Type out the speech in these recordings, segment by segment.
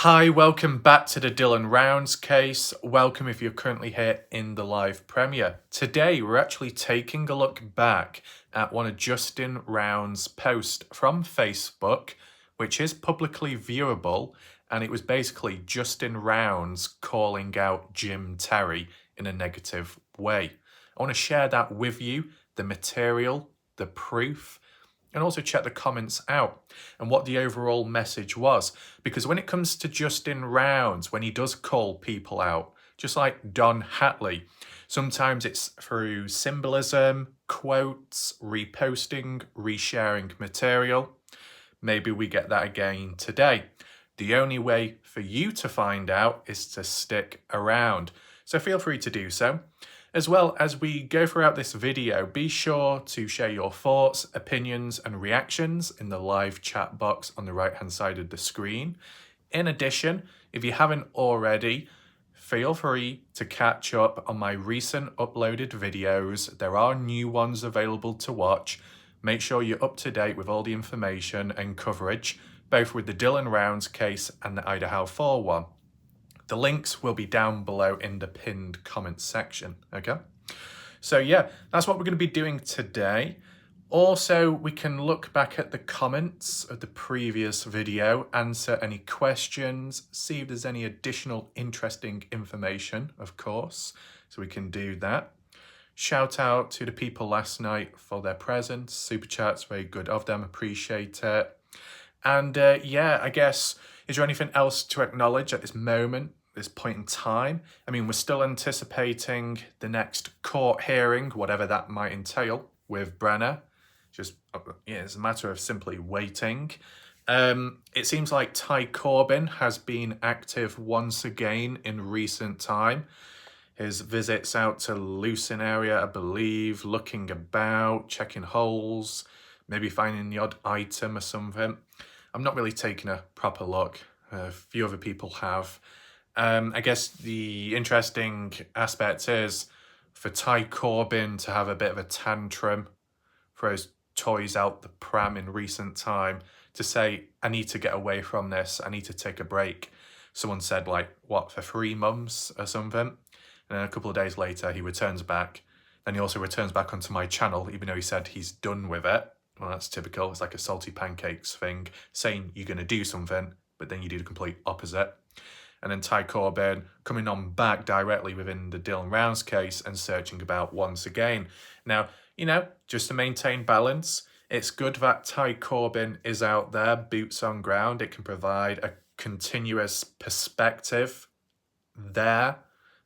Hi, welcome back to the Dylan Rounds case. Welcome if you're currently here in the live premiere. Today, we're actually taking a look back at one of Justin Rounds' posts from Facebook, which is publicly viewable, and it was basically Justin Rounds calling out Jim Terry in a negative way. I want to share that with you, the material, the proof, and also check the comments out and what the overall message was. Because when it comes to Justin Rounds, when he does call people out, just like Don Hatley, sometimes it's through symbolism, quotes, reposting, resharing material. Maybe we get that again today. The only way for you to find out is to stick around. So feel free to do so. As well, as we go throughout this video, be sure to share your thoughts, opinions and reactions in the live chat box on the right hand side of the screen. In addition, if you haven't already, feel free to catch up on my recent uploaded videos. There are new ones available to watch. Make sure you're up to date with all the information and coverage, both with the Dylan Rounds case and the Idaho 4 one. The links will be down below in the pinned comments section, okay? So yeah, that's what we're going to be doing today. Also, we can look back at the comments of the previous video, answer any questions, see if there's any additional interesting information, of course, so we can do that. Shout out to the people last night for their presence. Super chats, very good of them, appreciate it. And yeah, I guess, is there anything else to acknowledge at this moment? This point in time? I mean, we're still anticipating the next court hearing, whatever that might entail, with Brenner. Just, yeah, it's a matter of simply waiting. It seems like Ty Corbin has been active once again in recent time. His visits out to Lucin area, I believe, looking about, checking holes, maybe finding the odd item or something. I'm not really taking a proper look. A few other people have. I guess the interesting aspect is for Ty Corbin to have a bit of a tantrum, throw his toys out the pram in recent time, to say, I need to get away from this, I need to take a break. Someone said, like, what, for 3 months or something? And then a couple of days later, he returns back. Then he also returns back onto my channel, even though he said he's done with it. Well, that's typical. It's like a salty pancakes thing, saying you're going to do something, but then you do the complete opposite. And then Ty Corbin coming on back directly within the Dylan Rounds case and searching about once again. Now, you know, just to maintain balance, it's good that Ty Corbin is out there, boots on ground. It can provide a continuous perspective there.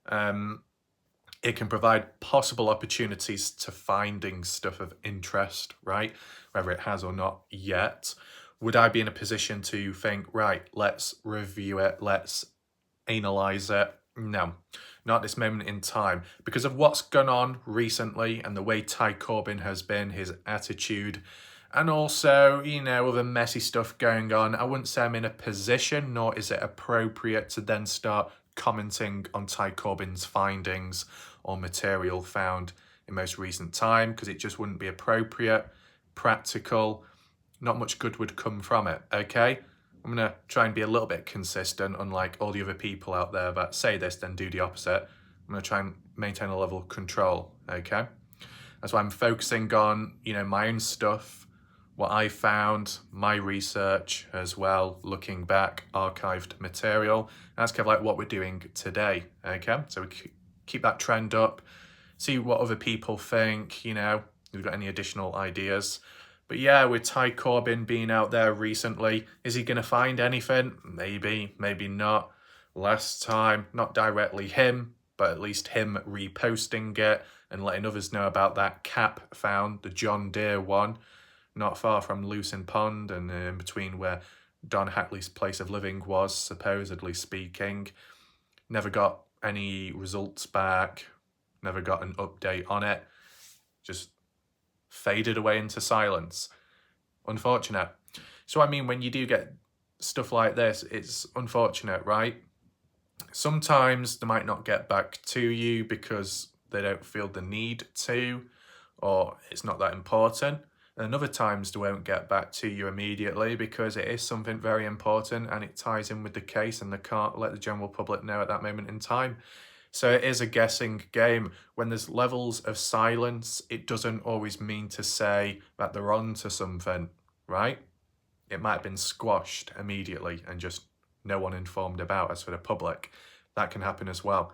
It can provide possible opportunities to finding stuff of interest, right? Whether it has or not yet. Would I be in a position to think, right, let's review it, let's analyze it? No, not at this moment in time. Because of what's gone on recently and the way Ty Corbin has been, his attitude, and also, you know, other messy stuff going on, I wouldn't say I'm in a position, nor is it appropriate to then start commenting on Ty Corbin's findings or material found in most recent time, because it just wouldn't be appropriate, practical, not much good would come from it, okay? I'm going to try and be a little bit consistent, unlike all the other people out there that say this, then do the opposite. I'm going to try and maintain a level of control, okay? That's why I'm focusing on, you know, my own stuff, what I found, my research as well, looking back, archived material. That's kind of like what we're doing today, okay? So we keep that trend up, see what other people think, you know, if you've got any additional ideas. But yeah, with Ty Corbin being out there recently, is he going to find anything? Maybe, maybe not. Last time, not directly him, but at least him reposting it and letting others know about that cap found, the John Deere one, not far from Lucin Pond and in between where Don Hatley's place of living was, supposedly speaking. Never got any results back, never got an update on it. Just faded away into silence. Unfortunate. So I mean, when you do get stuff like this, it's unfortunate, right? Sometimes they might not get back to you because they don't feel the need to, or it's not that important. and other times they won't get back to you immediately because it is something very important and it ties in with the case and they can't let the general public know at that moment in time. So it is a guessing game. When there's levels of silence, it doesn't always mean to say that they're on to something, right? It might have been squashed immediately and just no one informed about. As for the public, that can happen as well.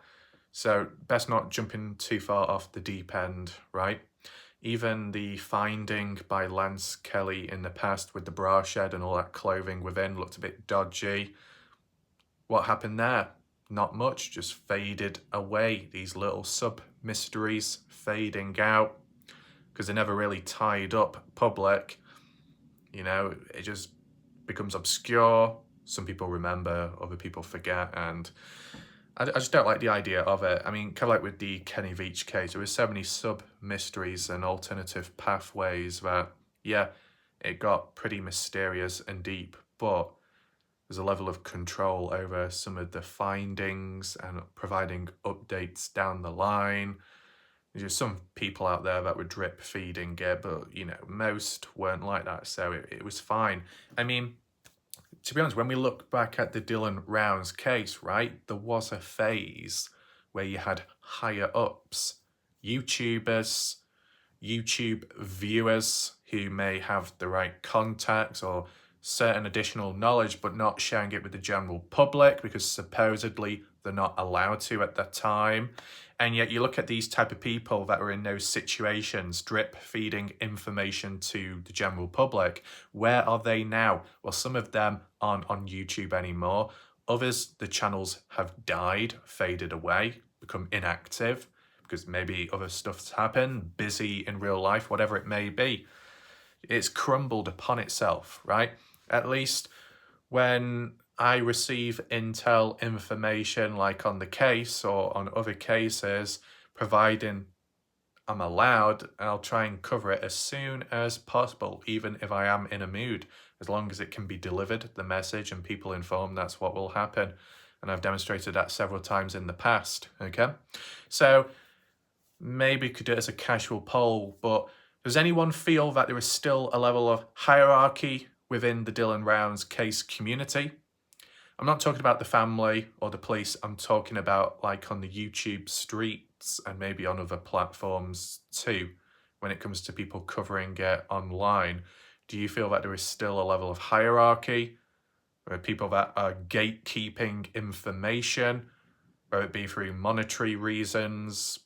So best not jumping too far off the deep end, right? Even the finding by Lance Kelly in the past with the bra shed and all that clothing within looked a bit dodgy. What happened there? Not much, just faded away. These little sub-mysteries fading out because they're never really tied up public. You know, it just becomes obscure. Some people remember, other people forget, and I just don't like the idea of it. I mean, kind of like with the Kenny Veach case, there were so many sub-mysteries and alternative pathways that, yeah, it got pretty mysterious and deep, but there's a level of control over some of the findings and providing updates down the line. There's just some people out there that were drip feeding it, but, you know, most weren't like that, so it was fine. I mean, to be honest, when we look back at the Dylan Rounds case, right, there was a phase where you had higher ups, YouTubers, YouTube viewers who may have the right contacts or certain additional knowledge but not sharing it with the general public because supposedly they're not allowed to at that time. And yet you look at these type of people that are in those situations, drip feeding information to the general public. Where are they now? Well, some of them aren't on YouTube anymore. Others, the channels have died, faded away, become inactive because maybe other stuff's happened, busy in real life, whatever it may be. It's crumbled upon itself, right? At least when I receive intel information like on the case or on other cases, providing I'm allowed, I'll try and cover it as soon as possible, even if I am in a mood. As long as it can be delivered, the message, and people informed, that's what will happen. And I've demonstrated that several times in the past, okay? So maybe could do it as a casual poll, but does anyone feel that there is still a level of hierarchy within the Dylan Rounds case community? I'm not talking about the family or the police, I'm talking about like on the YouTube streets and maybe on other platforms too, when it comes to people covering it online. Do you feel that there is still a level of hierarchy? Or people that are gatekeeping information, whether it be through monetary reasons,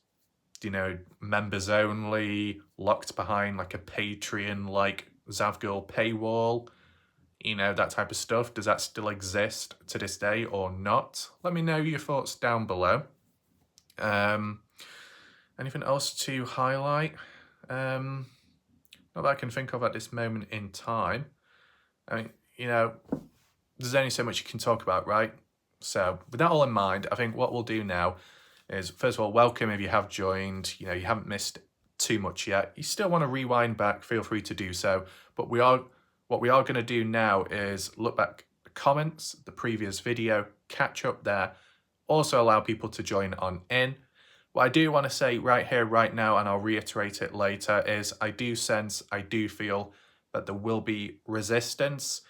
you know, members only, locked behind like a Patreon-like Zavgirl paywall, you know, that type of stuff. Does that still exist to this day or not? Let me know your thoughts down below. Anything else to highlight? Not that I can think of at this moment in time. I mean, you know, there's only so much you can talk about, right? So with that all in mind, I think what we'll do now is, first of all, welcome if you have joined. You know, you haven't missed too much yet. You still want to rewind back, feel free to do so. But what we are going to do now is look back the comments, the previous video, catch up there, also allow people to join on in. What I do want to say right here, right now, and I'll reiterate it later, is I do feel that there will be resistance.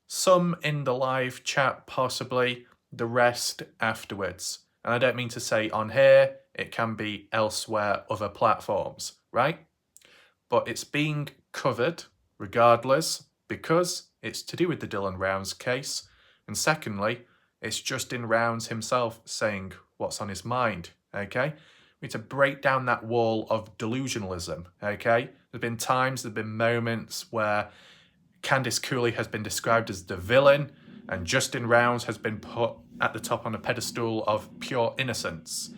Some in the live chat, possibly, the rest afterwards. And I don't mean to say on here, it can be elsewhere, other platforms, right? But it's being covered regardless because it's to do with the Dylan Rounds case. And secondly, it's Justin Rounds himself saying what's on his mind, okay? We need to break down that wall of delusionalism, okay? There's been times, there's been moments where Candice Cooley has been described as the villain and Justin Rounds has been put at the top on a pedestal of pure innocence.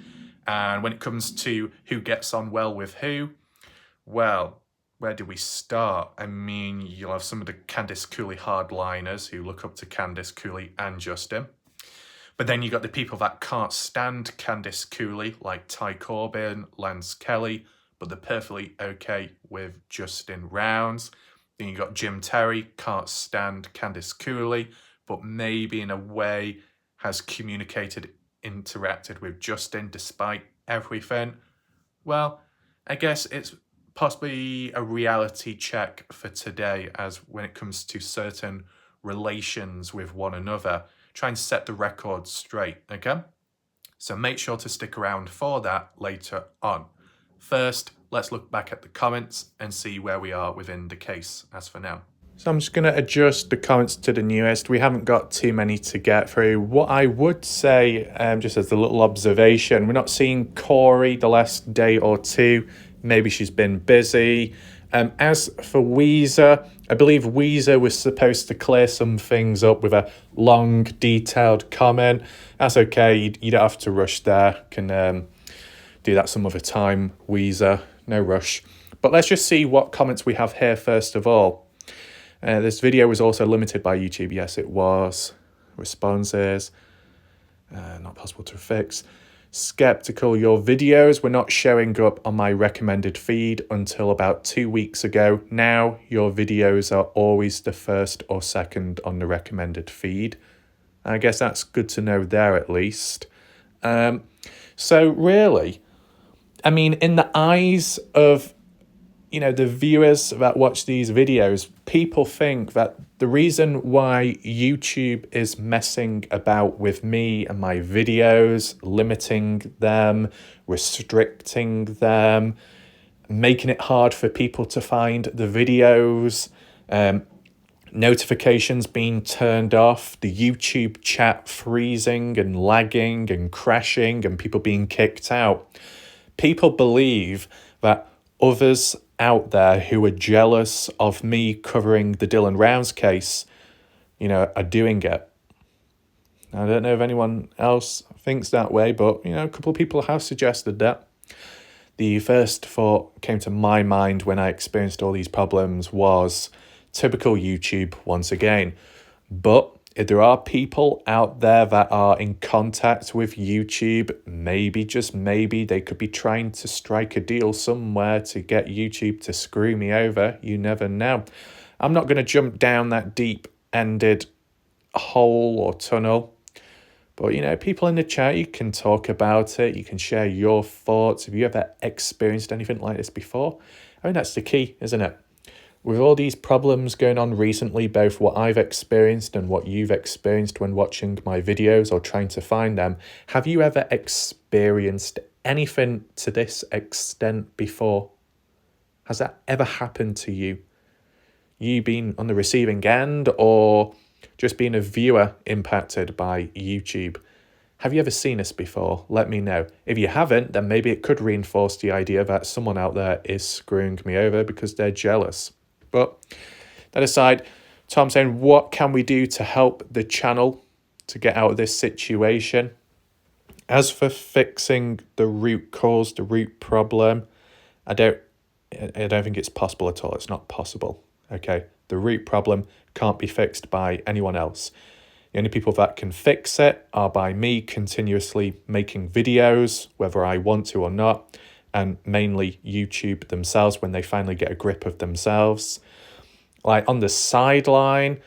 And when it comes to who gets on well with who, well, where do we start? I mean, you'll have some of the Candice Cooley hardliners who look up to Candice Cooley and Justin. But then you got the people that can't stand Candice Cooley, like Ty Corbin, Lance Kelly, but they're perfectly okay with Justin Rounds. Then you got Jim Terry, can't stand Candice Cooley, but maybe in a way has communicated, interacted with Justin despite everything. Well, I guess it's possibly a reality check for today, as when it comes to certain relations with one another, try and set the record straight, okay? So make sure to stick around for that later on. First, let's look back at the comments and see where we are within the case as for now. So I'm just going to adjust the comments to the newest. We haven't got too many to get through. What I would say, just as a little observation, we're not seeing Corey the last day or two. Maybe she's been busy. As for Weezer, I believe Weezer was supposed to clear some things up with a long, detailed comment. That's okay. You don't have to rush there. Can do that some other time, Weezer. No rush. But let's just see what comments we have here first of all. This video was also limited by YouTube. Yes, it was. Responses. Not possible to fix. Skeptical. Your videos were not showing up on my recommended feed until about 2 weeks ago. Now your videos are always the first or second on the recommended feed. I guess that's good to know there at least. So really, I mean, in the eyes of the viewers that watch these videos, people think that the reason why YouTube is messing about with me and my videos, limiting them, restricting them, making it hard for people to find the videos, notifications being turned off, the YouTube chat freezing and lagging and crashing and people being kicked out. People believe that others out there who are jealous of me covering the Dylan Rounds case, are doing it. I don't know if anyone else thinks that way, but, a couple of people have suggested that. The first thought came to my mind when I experienced all these problems was typical YouTube once again. But if there are people out there that are in contact with YouTube, maybe, just maybe, they could be trying to strike a deal somewhere to get YouTube to screw me over. You never know. I'm not going to jump down that deep-ended hole or tunnel. But, people in the chat, you can talk about it. You can share your thoughts. Have you ever experienced anything like this before? I mean, that's the key, isn't it? With all these problems going on recently, both what I've experienced and what you've experienced when watching my videos or trying to find them, have you ever experienced anything to this extent before? Has that ever happened to you? You been on the receiving end or just being a viewer impacted by YouTube? Have you ever seen this before? Let me know. If you haven't, then maybe it could reinforce the idea that someone out there is screwing me over because they're jealous. But that aside, Tom saying, what can we do to help the channel to get out of this situation? As for fixing the root cause, the root problem, I don't think it's possible at all. It's not possible. Okay, the root problem can't be fixed by anyone else. The only people that can fix it are by me continuously making videos, whether I want to or not, and mainly YouTube themselves when they finally get a grip of themselves. Like on the sideline,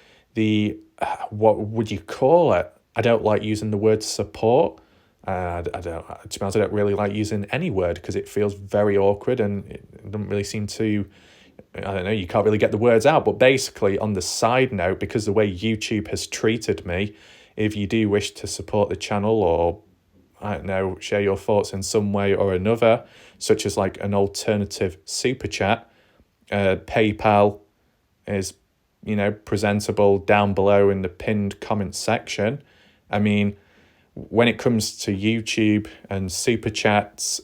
what would you call it? I don't like using the word support. To be honest, I don't really like using any word because it feels very awkward and it doesn't really seem to, you can't really get the words out. But basically, on the side note, because the way YouTube has treated me, if you do wish to support the channel or, share your thoughts in some way or another, such as like an alternative super chat, PayPal is, presentable down below in the pinned comment section. I mean, when it comes to YouTube and super chats,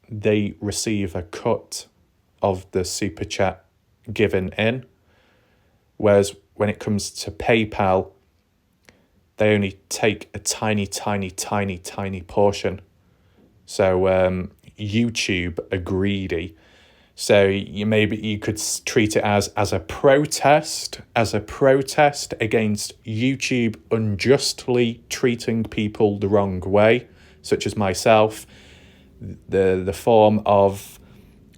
they receive a cut of the super chat given in. Whereas when it comes to PayPal, they only take a tiny, tiny, tiny, tiny portion. So YouTube are greedy. So you could treat it as a protest against YouTube unjustly treating people the wrong way, such as myself. The form of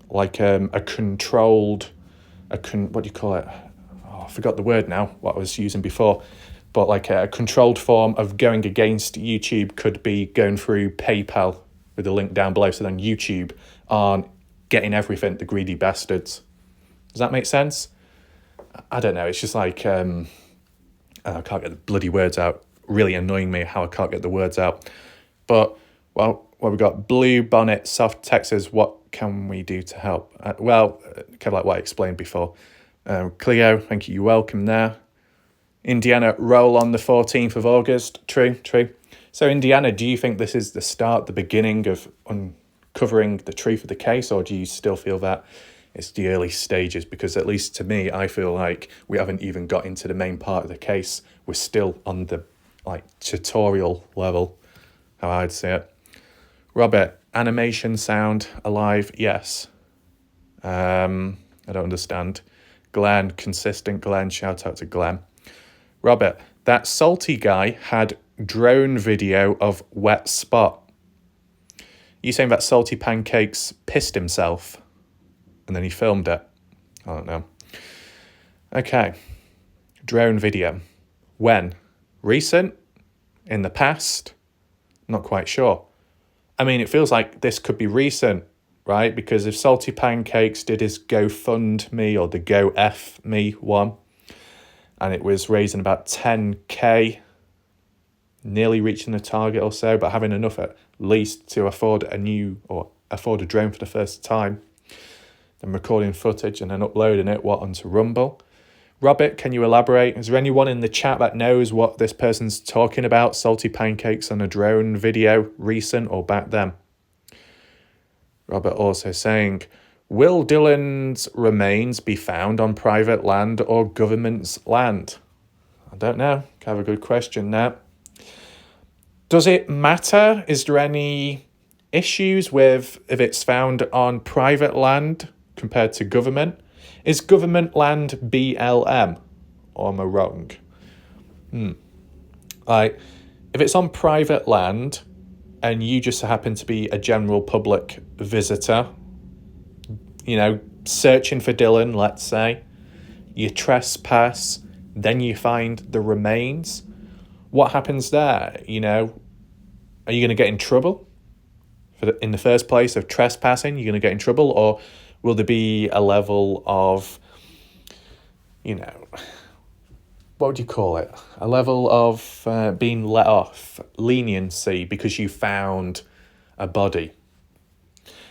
like a controlled, what do you call it? Oh, I forgot the word now, what I was using before. But like a controlled form of going against YouTube could be going through PayPal with the link down below. So then YouTube aren't getting everything, the greedy bastards. Does that make sense? I don't know. It's just like, I can't get the bloody words out. Really annoying me how I can't get the words out. But, well, we've got Blue Bonnet, South Texas. What can we do to help? Kind of like what I explained before. Cleo, thank you. You're welcome there. Indiana, roll on the 14th of August. True. So, Indiana, do you think this is the start, the beginning of uncovering the truth of the case, or do you still feel that it's the early stages? Because at least to me, I feel like we haven't even got into the main part of the case. We're still on the tutorial level, how I'd say it. Robert, animation sound alive? Yes. I don't understand. Glenn, consistent. Glenn, shout out to Glenn. Robert, that salty guy had drone video of wet spot. You saying that Salty Pancakes pissed himself and then he filmed it? I don't know. Okay. Drone video. When? Recent? In the past? Not quite sure. I mean, it feels like this could be recent, right? Because if Salty Pancakes did his GoFundMe or the Go F Me one, and it was raising about 10k, nearly reaching the target or so, but having enough at least to afford a drone for the first time, then recording footage and then uploading it, onto Rumble. Robert, can you elaborate? Is there anyone in the chat that knows what this person's talking about? Salty Pancakes on a drone video, recent or back then? Robert also saying, will Dylan's remains be found on private land or government's land? I don't know. Have a good question there. Does it matter? Is there any issues with if it's found on private land compared to government? Is government land BLM? Or am I wrong? Like, if it's on private land and you just happen to be a general public visitor, searching for Dylan, let's say, you trespass, then you find the remains, what happens there? Are you going to get in trouble in the first place of trespassing? You're going to get in trouble, or will there be a level of, what would you call it? A level of being let off, leniency, because you found a body.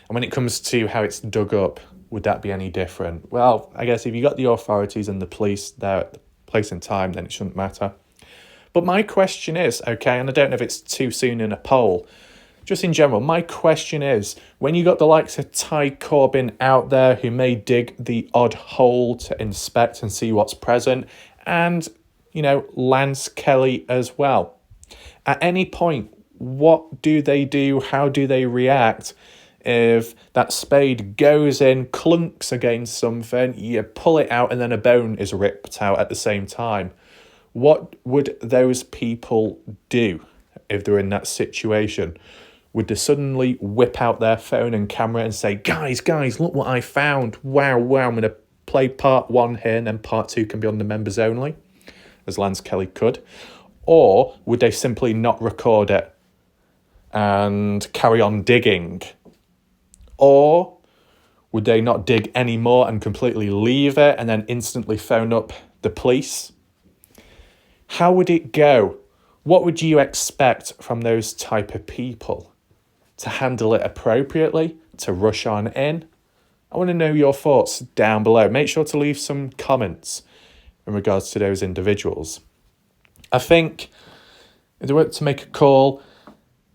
And when it comes to how it's dug up, would that be any different? Well, I guess if you got the authorities and the police there at the place and time, then it shouldn't matter. But my question is, okay, and I don't know if it's too soon in a poll, just in general, my question is, when you got the likes of Ty Corbin out there who may dig the odd hole to inspect and see what's present, and, Lance Kelly as well, at any point, what do they do? How do they react if that spade goes in, clunks against something, you pull it out, and then a bone is ripped out at the same time? What would those people do if they're in that situation? Would they suddenly whip out their phone and camera and say, guys, look what I found. Wow, I'm going to play part 1 here and then part 2 can be on the members only, as Lance Kelly could? Or would they simply not record it and carry on digging? Or would they not dig anymore and completely leave it and then instantly phone up the police? How would it go? What would you expect from those type of people? To handle it appropriately? To rush on in? I want to know your thoughts down below. Make sure to leave some comments in regards to those individuals. I think if they were to make a call,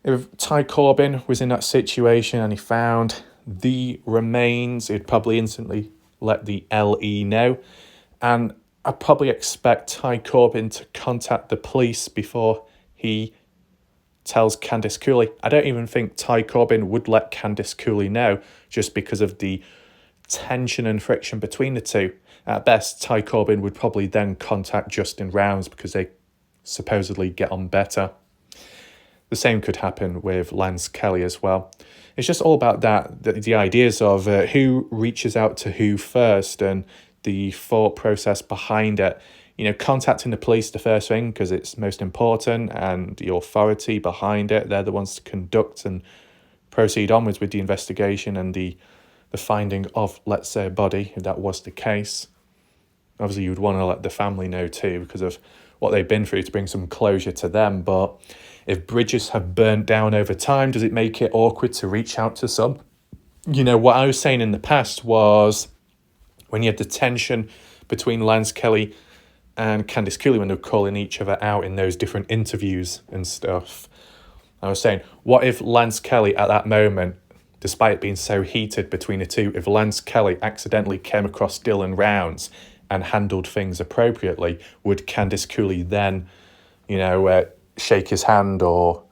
if Ty Corbin was in that situation and he found the remains, he'd probably instantly let the LE know. And I probably expect Ty Corbin to contact the police before he tells Candice Cooley. I don't even think Ty Corbin would let Candice Cooley know, just because of the tension and friction between the two. At best, Ty Corbin would probably then contact Justin Rounds because they supposedly get on better. The same could happen with Lance Kelly as well. It's just all about that, the ideas of who reaches out to who first and the thought process behind it. Contacting the police the first thing because it's most important, and the authority behind it, they're the ones to conduct and proceed onwards with the investigation and the the finding of, let's say, a body, if that was the case. Obviously, you would want to let the family know too, because of what they've been through, to bring some closure to them. But if bridges have burnt down over time, does it make it awkward to reach out to some? You know, what I was saying in the past was when you had the tension between Lance Kelly and Candice Cooley when they were calling each other out in those different interviews and stuff. I was saying, what if Lance Kelly at that moment, despite it being so heated between the two, if Lance Kelly accidentally came across Dylan Rounds and handled things appropriately, would Candice Cooley then, shake his hand or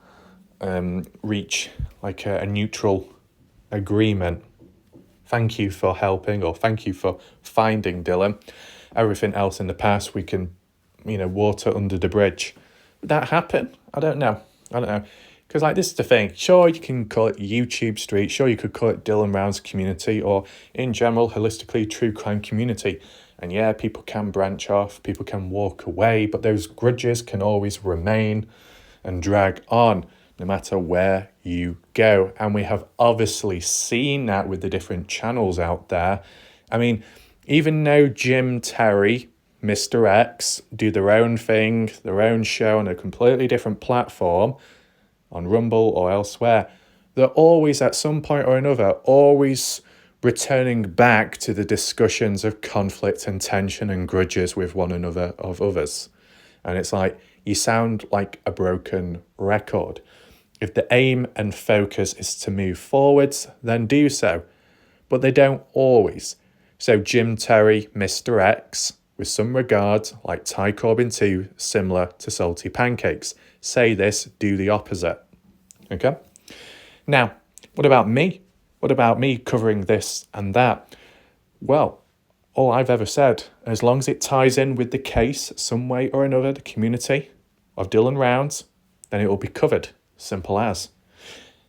reach like a neutral agreement? Thank you for helping, or thank you for finding Dylan. Everything else in the past we can, water under the bridge. Would that happen? I don't know. Because this is the thing. Sure, you can call it YouTube Street. Sure, you could call it Dylan Rounds community, or in general, holistically, true crime community. And yeah, people can branch off, people can walk away, but those grudges can always remain and drag on no matter where you go. And we have obviously seen that with the different channels out there. I mean, even though Jim, Terry, Mr. X do their own thing, their own show on a completely different platform, on Rumble or elsewhere, they're always at some point or another, always returning back to the discussions of conflict and tension and grudges with one another of others. And it's like, you sound like a broken record. If the aim and focus is to move forwards, then do so. But they don't always. So Jim, Terry, Mr. X, with some regard, like Ty Corbin too, similar to salty pancakes. Say this, do the opposite. Okay? Now, what about me? What about me covering this and that? Well, all I've ever said, as long as it ties in with the case some way or another, the community of Dylan Rounds, then it will be covered. Simple as.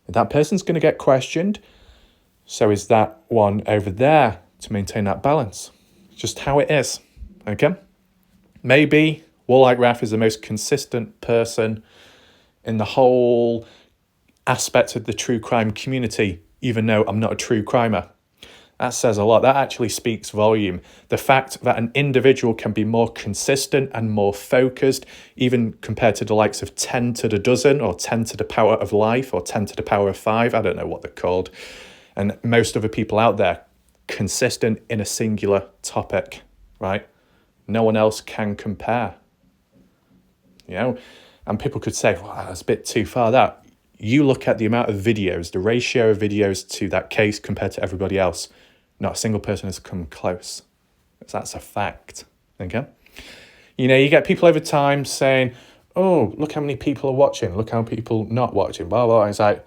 If that person's going to get questioned, so is that one over there, to maintain that balance. Just how it is. Okay? Maybe Warlike Raph is the most consistent person in the whole aspect of the true crime community, even though I'm not a true crimer. That says a lot. That actually speaks volume. The fact that an individual can be more consistent and more focused, even compared to the likes of 10 to the dozen, or 10 to the power of life, or 10 to the power of 5, I don't know what they're called, and most other people out there, consistent in a singular topic, right? No one else can compare. And people could say, well, that's a bit too far. That you look at the amount of videos, the ratio of videos to that case compared to everybody else, not a single person has come close. That's a fact. Okay? You get people over time saying, oh, look how many people are watching, look how many people not watching, blah, blah. It's like,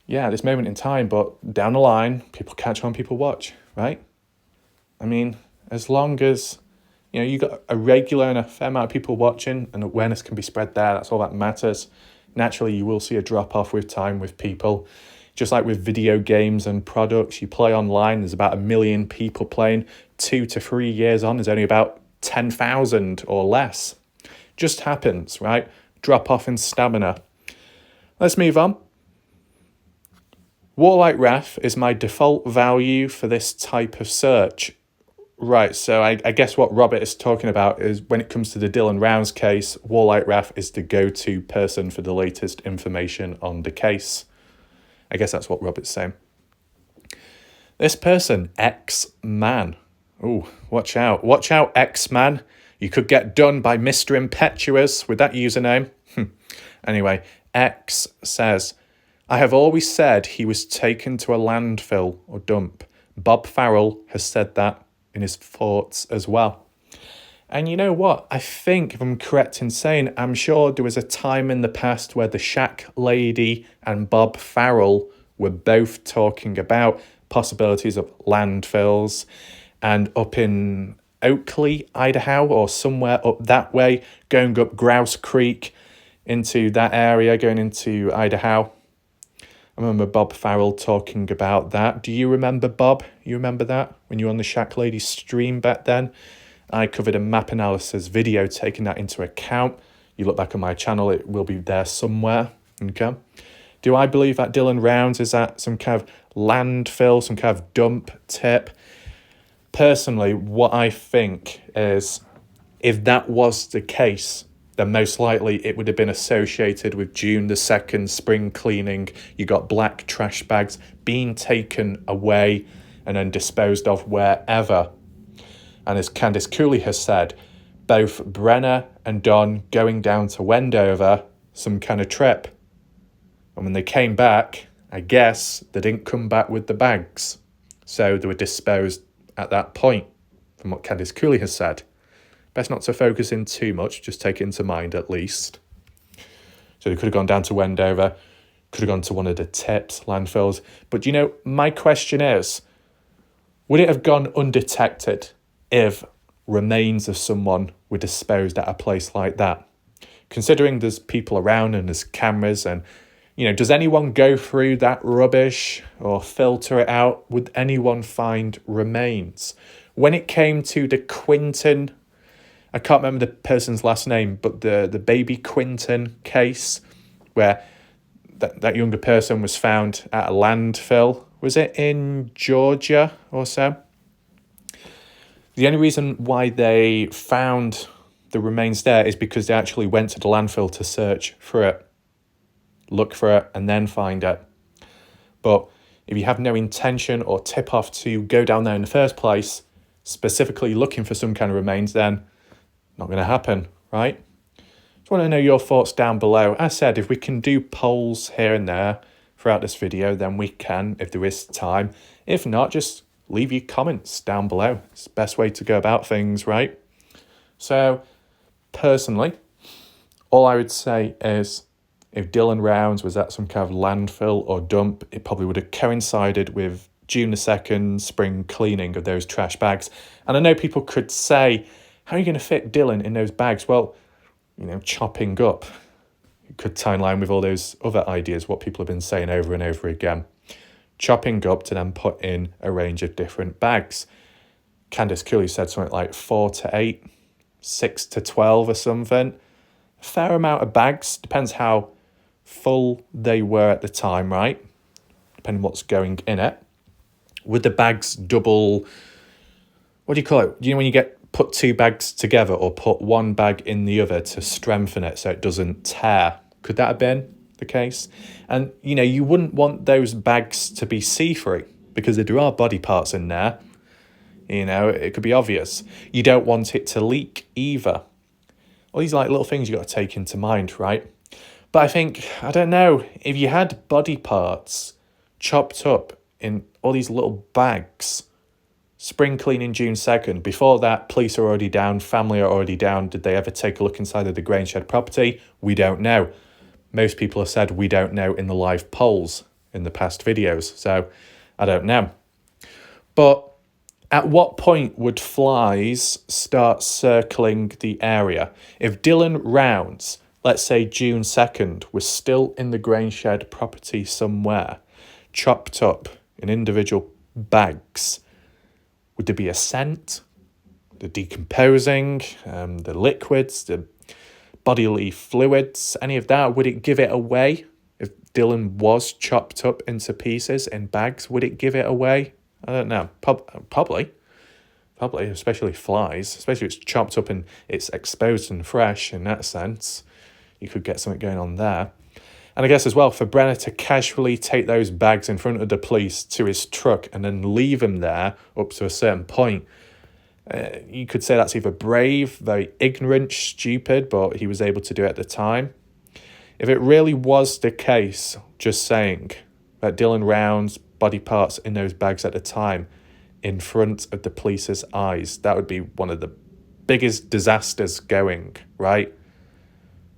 yeah, at this moment in time, but down the line, people catch on, people watch, right? I mean, as long as, you got a regular and a fair amount of people watching and awareness can be spread there, that's all that matters. Naturally, you will see a drop-off with time with people. Just like with video games and products, you play online, there's about 1 million people playing. 2 to 3 years on, there's only about 10,000 or less. Just happens, right? Drop-off in stamina. Let's move on. Warlike Ref is my default value for this type of search. Right, so I guess what Robert is talking about is when it comes to the Dylan Rounds case, Warlike Ref is the go-to person for the latest information on the case. I guess that's what Robert's saying. This person, X-Man. Ooh, watch out. Watch out, X-Man. You could get done by Mr. Impetuous with that username. Anyway, X says, I have always said he was taken to a landfill or dump. Bob Farrell has said that in his thoughts as well. And you know what? I think, if I'm correct in saying, I'm sure there was a time in the past where the Shack Lady and Bob Farrell were both talking about possibilities of landfills, and up in Oakley, Idaho, or somewhere up that way, going up Grouse Creek into that area, going into Idaho. I remember Bob Farrell talking about that. Do you remember, Bob? You remember that? When you were on the Shack Lady stream back then? I covered a map analysis video taking that into account. You look back on my channel, it will be there somewhere. Okay. Do I believe that Dylan Rounds is at some kind of landfill, some kind of dump tip? Personally, what I think is, if that was the case, then most likely it would have been associated with June the 2nd, spring cleaning. You got black trash bags being taken away and then disposed of wherever. And as Candice Cooley has said, both Brenna and Don going down to Wendover, some kind of trip. And when they came back, I guess they didn't come back with the bags. So they were disposed at that point, from what Candice Cooley has said. Best not to focus in too much, just take it into mind at least. So they could have gone down to Wendover, could have gone to one of the tips, landfills. But my question is, would it have gone undetected if remains of someone were disposed at a place like that? Considering there's people around and there's cameras and, does anyone go through that rubbish or filter it out? Would anyone find remains? When it came to the Quinton, I can't remember the person's last name, but the baby Quinton case where that younger person was found at a landfill. Was it in Georgia or so? The only reason why they found the remains there is because they actually went to the landfill to search for it, look for it, and then find it. But if you have no intention or tip-off to go down there in the first place, specifically looking for some kind of remains, then not going to happen, right? Just want to know your thoughts down below. As I said, if we can do polls here and there throughout this video, then we can, if there is time. If not, just leave your comments down below. It's the best way to go about things, right? So, personally, all I would say is, if Dylan Rounds was at some kind of landfill or dump, it probably would have coincided with June the 2nd, spring cleaning of those trash bags. And I know people could say, how are you going to fit Dylan in those bags? Well, chopping up. It could tie in line with all those other ideas, what people have been saying over and over again. Chopping up to then put in a range of different bags. Candice Cooley said something like 4 to 8, 6 to 12 or something. A fair amount of bags, depends how full they were at the time, right? Depending what's going in it. Would the bags double, what do you call it? When you put two bags together or put one bag in the other to strengthen it so it doesn't tear? Could that have been the case? And, you wouldn't want those bags to be see-through because if there are body parts in there, it could be obvious. You don't want it to leak either. All these little things you got to take into mind, right? But I think, I don't know, if you had body parts chopped up in all these little bags, spring cleaning June 2nd, before that, police are already down, family are already down. Did they ever take a look inside of the Grangeshed property? We don't know. Most people have said we don't know in the live polls in the past videos, so I don't know. But at what point would flies start circling the area? If Dylan Rounds, let's say June 2nd, was still in the Grangeshed property somewhere, chopped up in individual bags, would there be a scent? The decomposing, the liquids, the bodily fluids, any of that? Would it give it away? If Dylan was chopped up into pieces in bags, would it give it away? I don't know. Probably, especially flies. Especially if it's chopped up and it's exposed and fresh in that sense. You could get something going on there. And I guess as well, for Brenner to casually take those bags in front of the police to his truck and then leave him there up to a certain point, you could say that's either brave, very ignorant, stupid, but he was able to do it at the time. If it really was the case, just saying, that Dylan Rounds' body parts in those bags at the time in front of the police's eyes, that would be one of the biggest disasters going, right?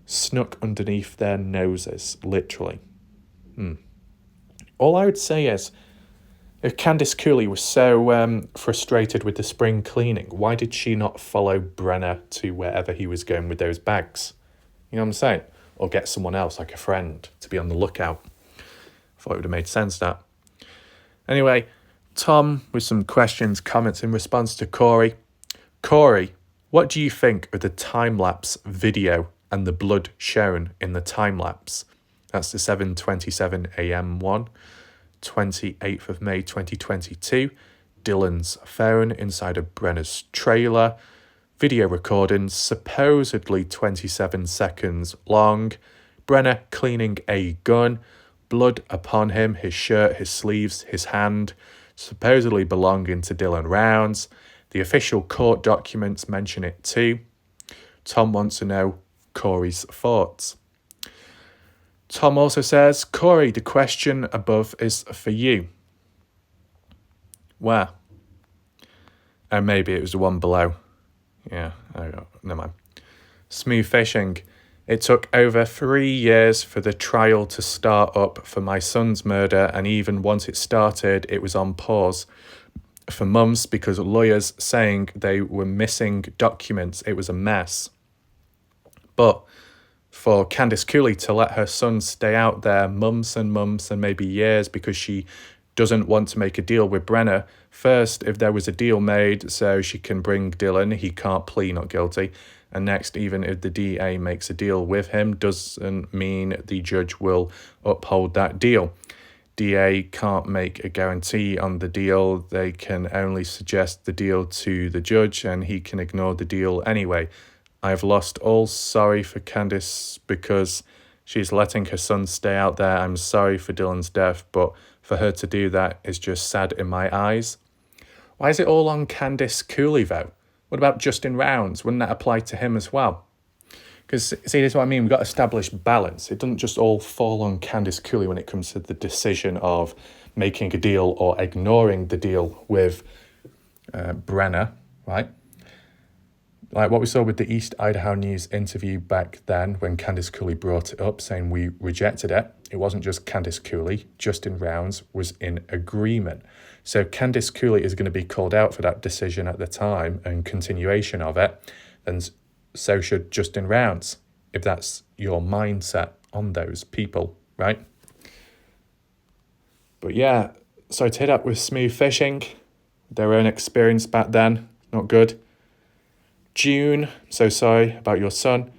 Snuck underneath their noses, literally. All I would say is, if Candice Cooley was so frustrated with the spring cleaning, why did she not follow Brenner to wherever he was going with those bags? You know what I'm saying? Or get someone else, like a friend, to be on the lookout. I thought it would have made sense, that. Anyway, Tom with some questions, comments in response to Corey. Corey, what do you think of the time-lapse video and the blood shown in the time-lapse? That's the 7:27 a.m. one. 28th of May 2022. Dylan's phone inside of Brenna's trailer. Video recording supposedly 27 seconds long. Brenna cleaning a gun. Blood upon him, his shirt, his sleeves, his hand, supposedly belonging to Dylan Rounds. The official court documents mention it too. Tom wants to know Corey's thoughts. Tom also says, Corey, the question above is for you. Where? And maybe it was the one below. Yeah, never mind. Smooth fishing. It took over 3 years for the trial to start up for my son's murder, and even once it started, it was on pause for months because lawyers saying they were missing documents. It was a mess. But for Candice Cooley to let her son stay out there months and months and maybe years because she doesn't want to make a deal with Brenna. First, if there was a deal made so she can bring Dylan, he can't plead not guilty. And next, even if the DA makes a deal with him, doesn't mean the judge will uphold that deal. DA can't make a guarantee on the deal. They can only suggest the deal to the judge and he can ignore the deal anyway. I've lost all sorry for Candice because she's letting her son stay out there. I'm sorry for Dylan's death, but for her to do that is just sad in my eyes. Why is it all on Candice Cooley though? What about Justin Rounds? Wouldn't that apply to him as well? Because, see, this is what I mean. We've got to establish balance. It doesn't just all fall on Candice Cooley when it comes to the decision of making a deal or ignoring the deal with Brenna, right? Like what we saw with the East Idaho News interview back then when Candice Cooley brought it up saying we rejected it. It wasn't just Candice Cooley. Justin Rounds was in agreement. So Candice Cooley is going to be called out for that decision at the time and continuation of it. And so should Justin Rounds, if that's your mindset on those people, right? But yeah, so to hit up with smooth fishing, their own experience back then, not good. June, so sorry about your son.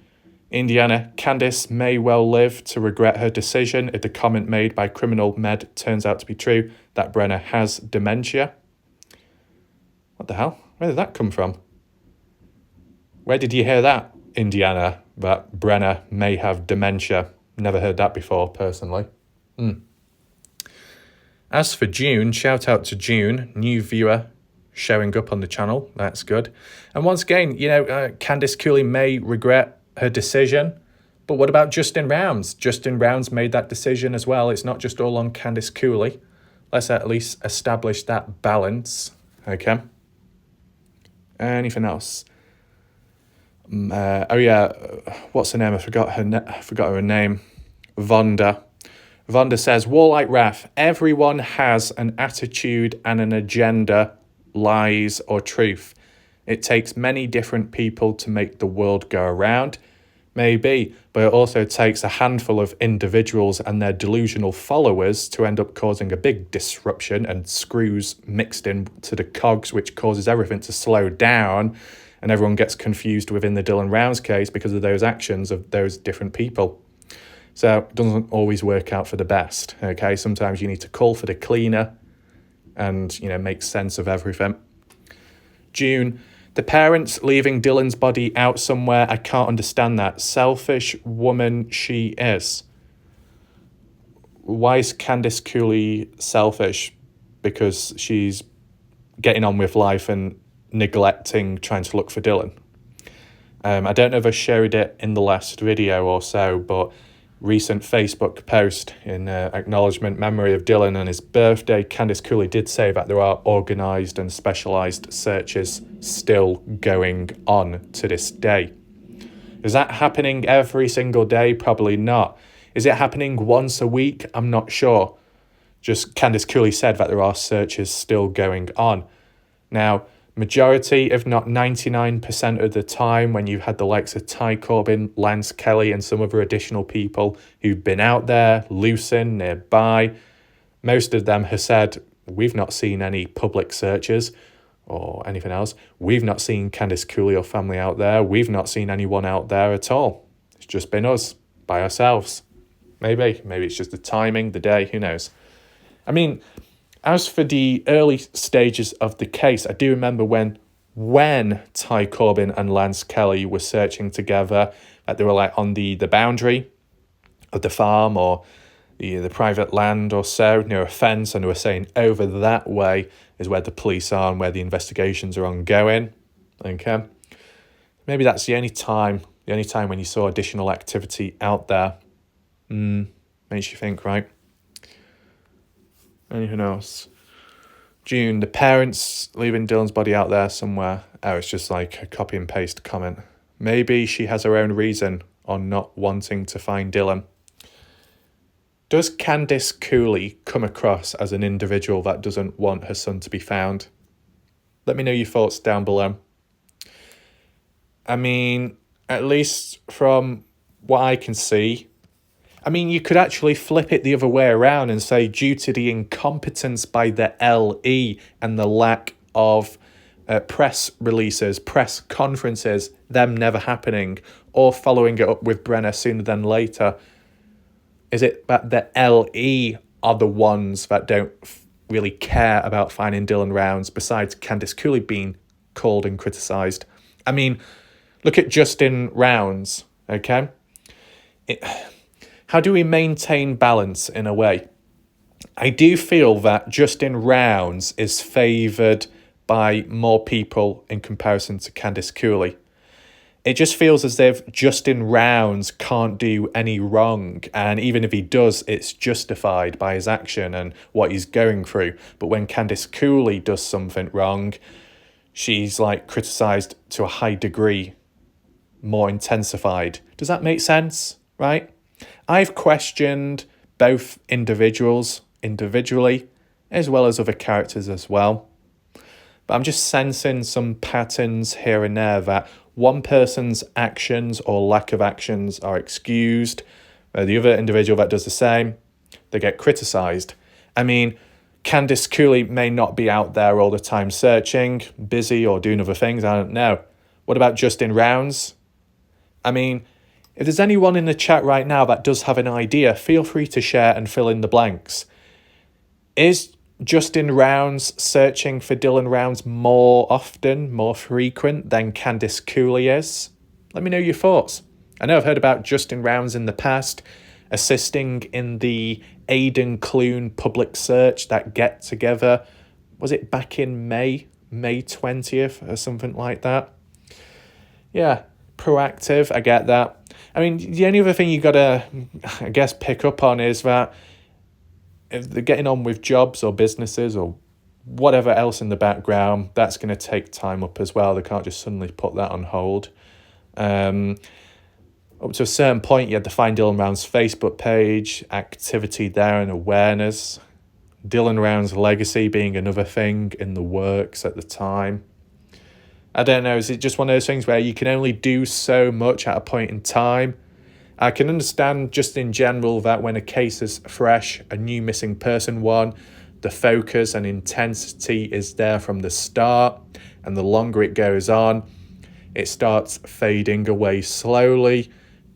Indiana, Candice may well live to regret her decision if the comment made by Criminal Med turns out to be true that Brenna has dementia. What the hell? Where did that come from? Where did you hear that, Indiana, that Brenna may have dementia? Never heard that before, personally. As for June, shout out to June, new viewer, showing up on the channel. That's good. And once again, Candice Cooley may regret her decision, but what about Justin Rounds? Justin Rounds made that decision as well. It's not just all on Candice Cooley. Let's at least establish that balance. Okay. Anything else? What's her name? I forgot her name. Vonda. Vonda says, Warlike Ref, everyone has an attitude and an agenda, lies or truth. It takes many different people to make the world go around. Maybe, but it also takes a handful of individuals and their delusional followers to end up causing a big disruption and screws mixed into the cogs, which causes everything to slow down. And everyone gets confused within the Dylan Rounds case because of those actions of those different people. So it doesn't always work out for the best, okay? Sometimes you need to call for the cleaner and, make sense of everything. June, the parents leaving Dylan's body out somewhere, I can't understand that. Selfish woman she is. Why is Candice Cooley selfish? Because she's getting on with life and neglecting trying to look for Dylan. I don't know if I shared it in the last video or so, but recent Facebook post in acknowledgement memory of Dylan and his birthday, Candice Cooley did say that there are organised and specialised searches still going on to this day. Is that happening every single day? Probably not. Is it happening once a week? I'm not sure. Just Candice Cooley said that there are searches still going on. Now, majority, if not 99% of the time, when you've had the likes of Ty Corbin, Lance Kelly, and some other additional people who've been out there, loosing, nearby, most of them have said, we've not seen any public searches or anything else. We've not seen Candice Cooley or family out there. We've not seen anyone out there at all. It's just been us, by ourselves. Maybe it's just the timing, the day, who knows. I mean, as for the early stages of the case, I do remember when Ty Corbin and Lance Kelly were searching together, like they were like on the boundary of the farm or the private land or so, near a fence, and they were saying over that way is where the police are and where the investigations are ongoing. Okay. Maybe that's the only time when you saw additional activity out there. Makes you think, right? Anything else? June, the parents leaving Dylan's body out there somewhere. Oh, it's just like a copy and paste comment. Maybe she has her own reason on not wanting to find Dylan. Does Candice Cooley come across as an individual that doesn't want her son to be found? Let me know your thoughts down below. I mean, at least from what I can see, I mean, you could actually flip it the other way around and say due to the incompetence by the LE and the lack of press releases, press conferences, them never happening, or following it up with Brenner sooner than later, is it that the LE are the ones that don't really care about finding Dylan Rounds, besides Candice Cooley being called and criticised? I mean, look at Justin Rounds, okay? How do we maintain balance in a way? I do feel that Justin Rounds is favoured by more people in comparison to Candice Cooley. It just feels as if Justin Rounds can't do any wrong, and even if he does, it's justified by his action and what he's going through. But when Candice Cooley does something wrong, she's like criticised to a high degree, more intensified. Does that make sense? Right? I've questioned both individuals individually as well as other characters as well. But I'm just sensing some patterns here and there that one person's actions or lack of actions are excused. The other individual that does the same, they get criticised. I mean, Candice Cooley may not be out there all the time searching, busy or doing other things, I don't know. What about Justin Rounds? I mean, if there's anyone in the chat right now that does have an idea, feel free to share and fill in the blanks. Is Justin Rounds searching for Dylan Rounds more often, more frequent than Candice Cooley is? Let me know your thoughts. I know I've heard about Justin Rounds in the past, assisting in the Aidan Clune public search, that get together. Was it back in May 20th or something like that? Yeah, proactive, I get that. I mean, the only other thing you got to, I guess, pick up on is that if they're getting on with jobs or businesses or whatever else in the background, that's going to take time up as well. They can't just suddenly put that on hold. Up to a certain point, you had to find Dylan Rounds' Facebook page, activity there and awareness. Dylan Rounds' legacy being another thing in the works at the time. I don't know, is it just one of those things where you can only do so much at a point in time? I can understand just in general that when a case is fresh, a new missing person one, the focus and intensity is there from the start, and the longer it goes on, it starts fading away slowly.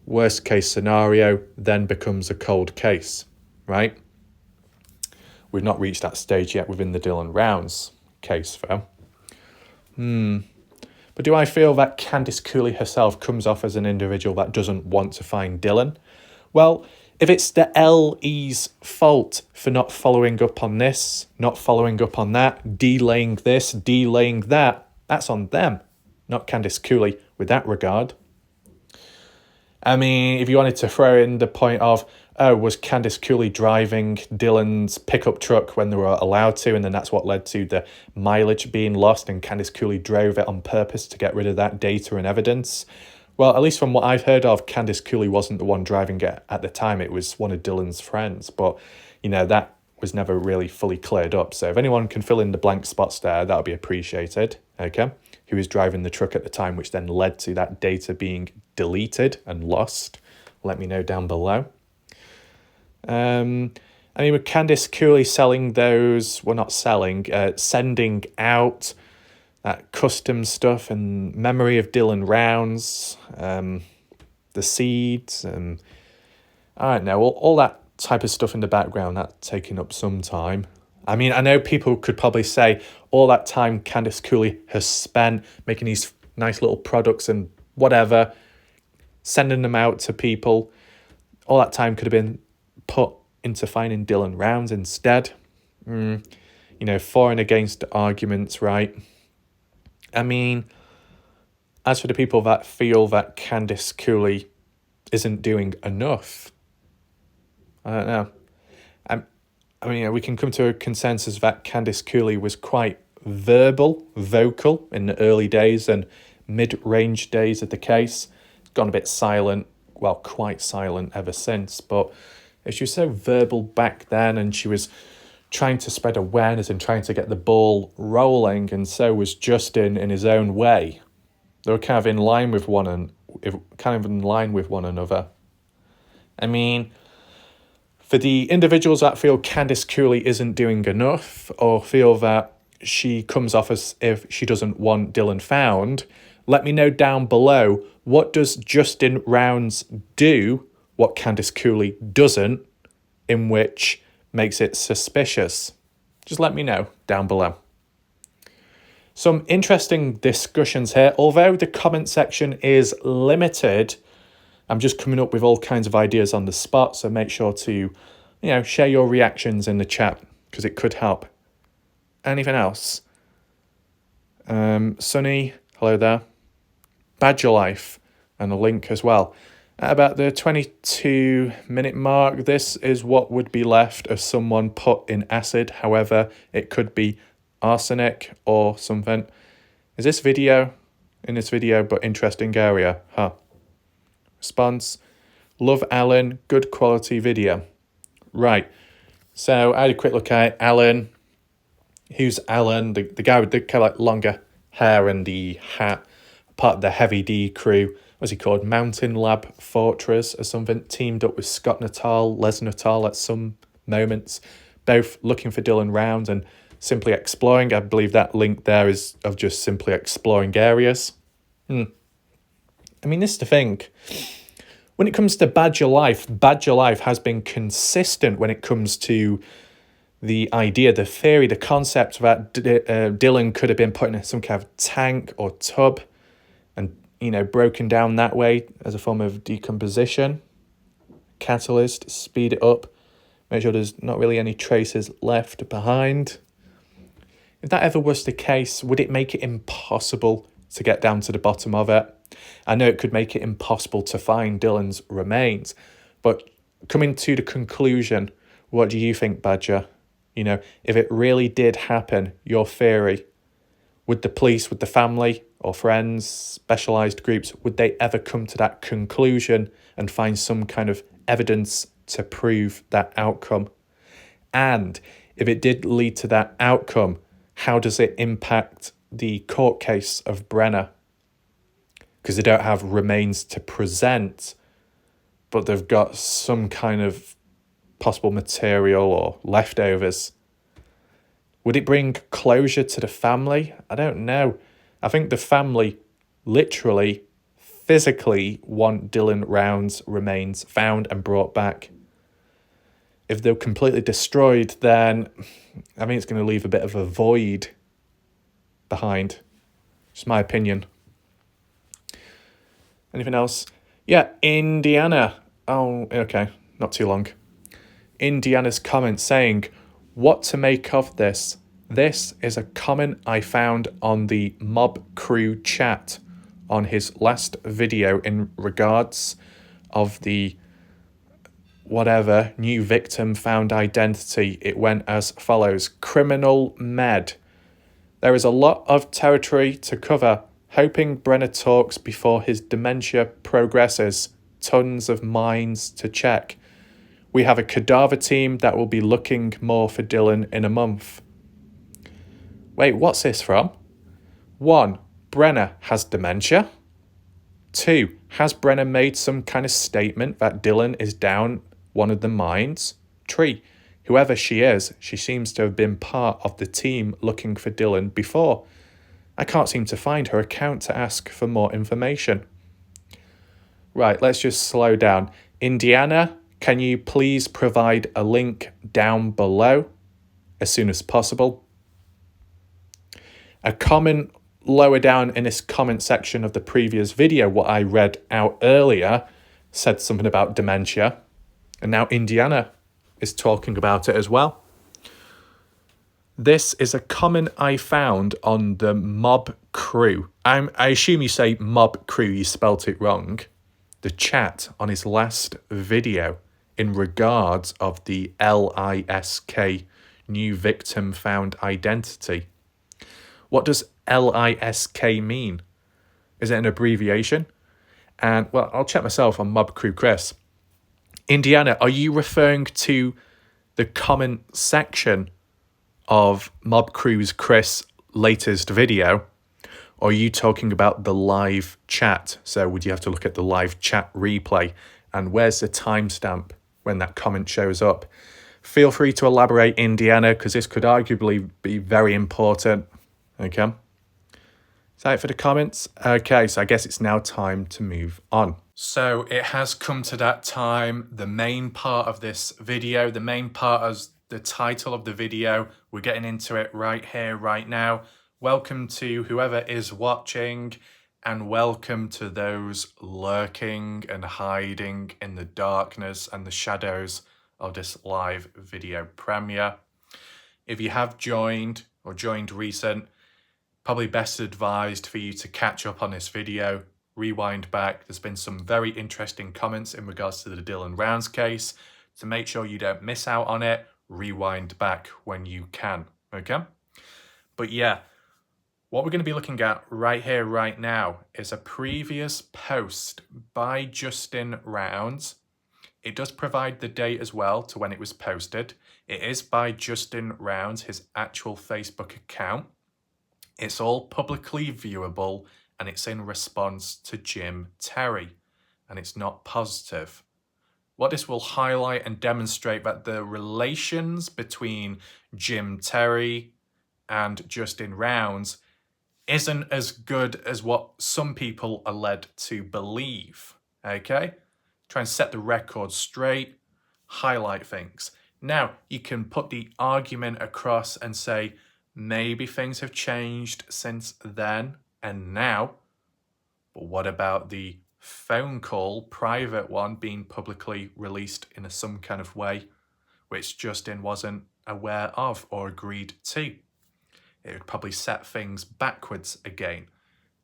Worst case scenario then becomes a cold case, right? We've not reached that stage yet within the Dylan Rounds case, though. But do I feel that Candice Cooley herself comes off as an individual that doesn't want to find Dylan? Well, if it's the LE's fault for not following up on this, not following up on that, delaying this, delaying that, that's on them, not Candice Cooley with that regard. I mean, if you wanted to throw in the point of, oh, was Candice Cooley driving Dylan's pickup truck when they were allowed to, and then that's what led to the mileage being lost, and Candice Cooley drove it on purpose to get rid of that data and evidence? Well, at least from what I've heard of, Candice Cooley wasn't the one driving it at the time. It was one of Dylan's friends, but, you know, that was never really fully cleared up. So if anyone can fill in the blank spots there, that would be appreciated, okay? Who was driving the truck at the time, which then led to that data being deleted and lost? Let me know down below. I mean, with Candice Cooley selling those, well, not selling, sending out that custom stuff in memory of Dylan Rounds, the seeds, I don't know, all that type of stuff in the background, that's taking up some time. I mean, I know people could probably say all that time Candice Cooley has spent making these nice little products and whatever, sending them out to people, all that time could have been put into finding Dylan Rounds instead. For and against arguments, right? I mean, as for the people that feel that Candice Cooley isn't doing enough, I don't know. I mean, we can come to a consensus that Candice Cooley was quite vocal in the early days and mid-range days of the case. Gone a bit silent, well, quite silent ever since. But she was so verbal back then, and she was trying to spread awareness and trying to get the ball rolling, and so was Justin in his own way. They were kind of in line with one another. I mean, for the individuals that feel Candice Cooley isn't doing enough or feel that she comes off as if she doesn't want Dylan found, let me know down below, what does Justin Rounds do, what Candice Cooley doesn't, in which makes it suspicious? Just let me know down below. Some interesting discussions here. Although the comment section is limited, I'm just coming up with all kinds of ideas on the spot, so make sure to, share your reactions in the chat, because it could help. Anything else? Sunny, hello there. Badger Life, and a link as well. At about the 22-minute mark, this is what would be left of someone put in acid. However, it could be arsenic or something. Is this video? In this video, but interesting area. Response, love Alan, good quality video. Right, so I had a quick look at Alan. Who's Alan? The guy with the kind of like longer hair and the hat, part of the Heavy D crew. What's he called? Mountain Lab Fortress or something. Teamed up with Scott Natal, Les Natal at some moments. Both looking for Dylan Rounds and simply exploring. I believe that link there is of just simply exploring areas. I mean, this is the thing. When it comes to Badger Life has been consistent when it comes to the idea, the theory, the concept that Dylan could have been put in some kind of tank or tub and, broken down that way as a form of decomposition, catalyst, speed it up, make sure there's not really any traces left behind. If that ever was the case, would it make it impossible to get down to the bottom of it? I know it could make it impossible to find Dylan's remains, but coming to the conclusion, what do you think, Badger? If it really did happen, your theory, would the police, would the family or friends, specialised groups, would they ever come to that conclusion and find some kind of evidence to prove that outcome? And if it did lead to that outcome, how does it impact the court case of Brenner? Because they don't have remains to present, but they've got some kind of possible material or leftovers. Would it bring closure to the family? I don't know. I think the family literally, physically want Dylan Rounds' remains found and brought back. If they're completely destroyed, then I think it's going to leave a bit of a void behind. Just my opinion. Anything else? Yeah, Indiana. Oh, okay, not too long. Indiana's comment saying, what to make of this? This is a comment I found on the Mob Crew chat on his last video in regards of the new victim found identity. It went as follows. Criminal Med. There is a lot of territory to cover. Hoping Brenner talks before his dementia progresses. Tons of minds to check. We have a cadaver team that will be looking more for Dylan in a month. Wait, what's this from? 1. Brenner has dementia. 2. Has Brenner made some kind of statement that Dylan is down one of the mines? 3. Whoever she is, she seems to have been part of the team looking for Dylan before. I can't seem to find her account to ask for more information. Right, let's just slow down. Indiana, Can you please provide a link down below as soon as possible? A comment lower down in this comment section of the previous video, what I read out earlier, said something about dementia. And now Indiana is talking about it as well. This is a comment I found on the Mob Crew. I assume you say Mob Crew, you spelt it wrong. The chat on his last video in regards of the LISK, new victim found identity. What does LISK mean? Is it an abbreviation? And, well, I'll check myself on Mob Crew Chris. Indiana, are you referring to the comment section of Mob Crew's Chris' latest video? Or are you talking about the live chat? So would you have to look at the live chat replay? And where's the timestamp when that comment shows up? Feel free to elaborate, Indiana, because this could arguably be very important. Okay. Is that it for the comments? Okay, so I guess it's now time to move on. So it has come to that time, the main part of this video, the main part of the title of the video. We're getting into it right here, right now. Welcome to whoever is watching, and welcome to those lurking and hiding in the darkness and the shadows of this live video premiere. If you have joined or joined recent, probably best advised for you to catch up on this video, rewind back. There's been some very interesting comments in regards to the Dylan Rounds case. To make sure you don't miss out on it, rewind back when you can, okay? But yeah, what we're going to be looking at right here, right now, is a previous post by Justin Rounds. It does provide the date as well to when it was posted. It is by Justin Rounds, his actual Facebook account. It's all publicly viewable, and it's in response to Jim Terry, and it's not positive. What this will highlight and demonstrate that the relations between Jim Terry and Justin Rounds isn't as good as what some people are led to believe, okay? Try and set the record straight, highlight things. Now, you can put the argument across and say, maybe things have changed since then and now, but what about the phone call, private one, being publicly released in some kind of way, which Justin wasn't aware of or agreed to? It would probably set things backwards again.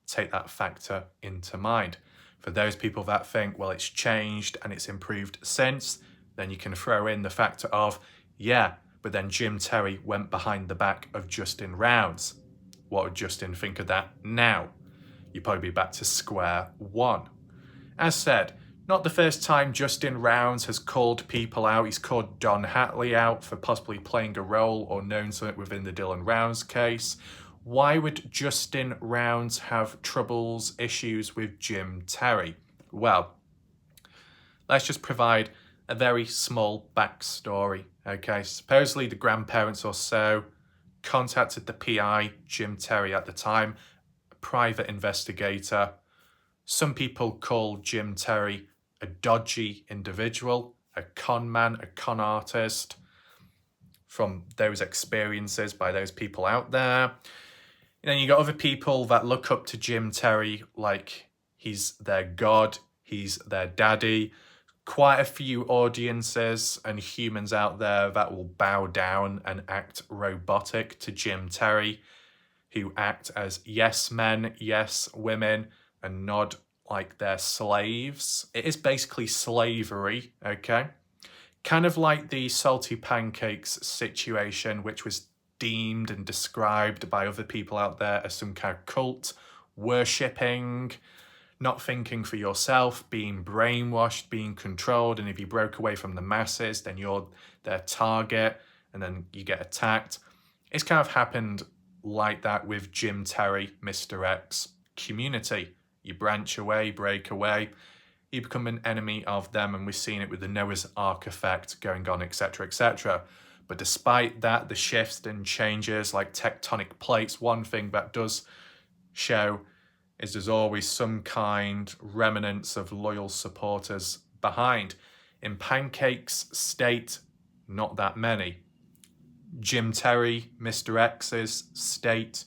Take that factor into mind. For those people that think, well, it's changed and it's improved since, then you can throw in the factor of, yeah, but then Jim Terry went behind the back of Justin Rounds. What would Justin think of that now? You'd probably be back to square one. As said, not the first time Justin Rounds has called people out. He's called Don Hatley out for possibly playing a role or known something within the Dylan Rounds case. Why would Justin Rounds have troubles, issues with Jim Terry? Well, let's just provide a very small backstory, okay? Supposedly the grandparents or so contacted the PI, Jim Terry at the time, a private investigator. Some people call Jim Terry a dodgy individual, a con man, a con artist, from those experiences by those people out there. And then you got other people that look up to Jim Terry like he's their god, he's their daddy. Quite a few audiences and humans out there that will bow down and act robotic to Jim Terry, who act as yes men, yes women, and nod like they're slaves. It is basically slavery, okay? Kind of like the Salty Pancakes situation, which was deemed and described by other people out there as some kind of cult, worshipping, not thinking for yourself, being brainwashed, being controlled, and if you broke away from the masses, then you're their target, and then you get attacked. It's kind of happened like that with Jim Terry, Mr. X community. You branch away, break away, you become an enemy of them, and we've seen it with the Noah's Ark effect going on, etc., etc. But despite that, the shifts and changes like tectonic plates, one thing that does show is there's always some kind remnants of loyal supporters behind. In Pancake's state, not that many. Jim Terry, Mr. X's state,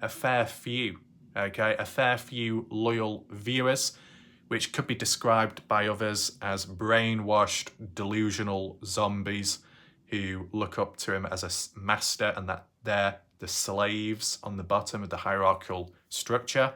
a fair few, okay? A fair few loyal viewers, which could be described by others as brainwashed, delusional zombies who look up to him as a master and that they're the slaves on the bottom of the hierarchical structure.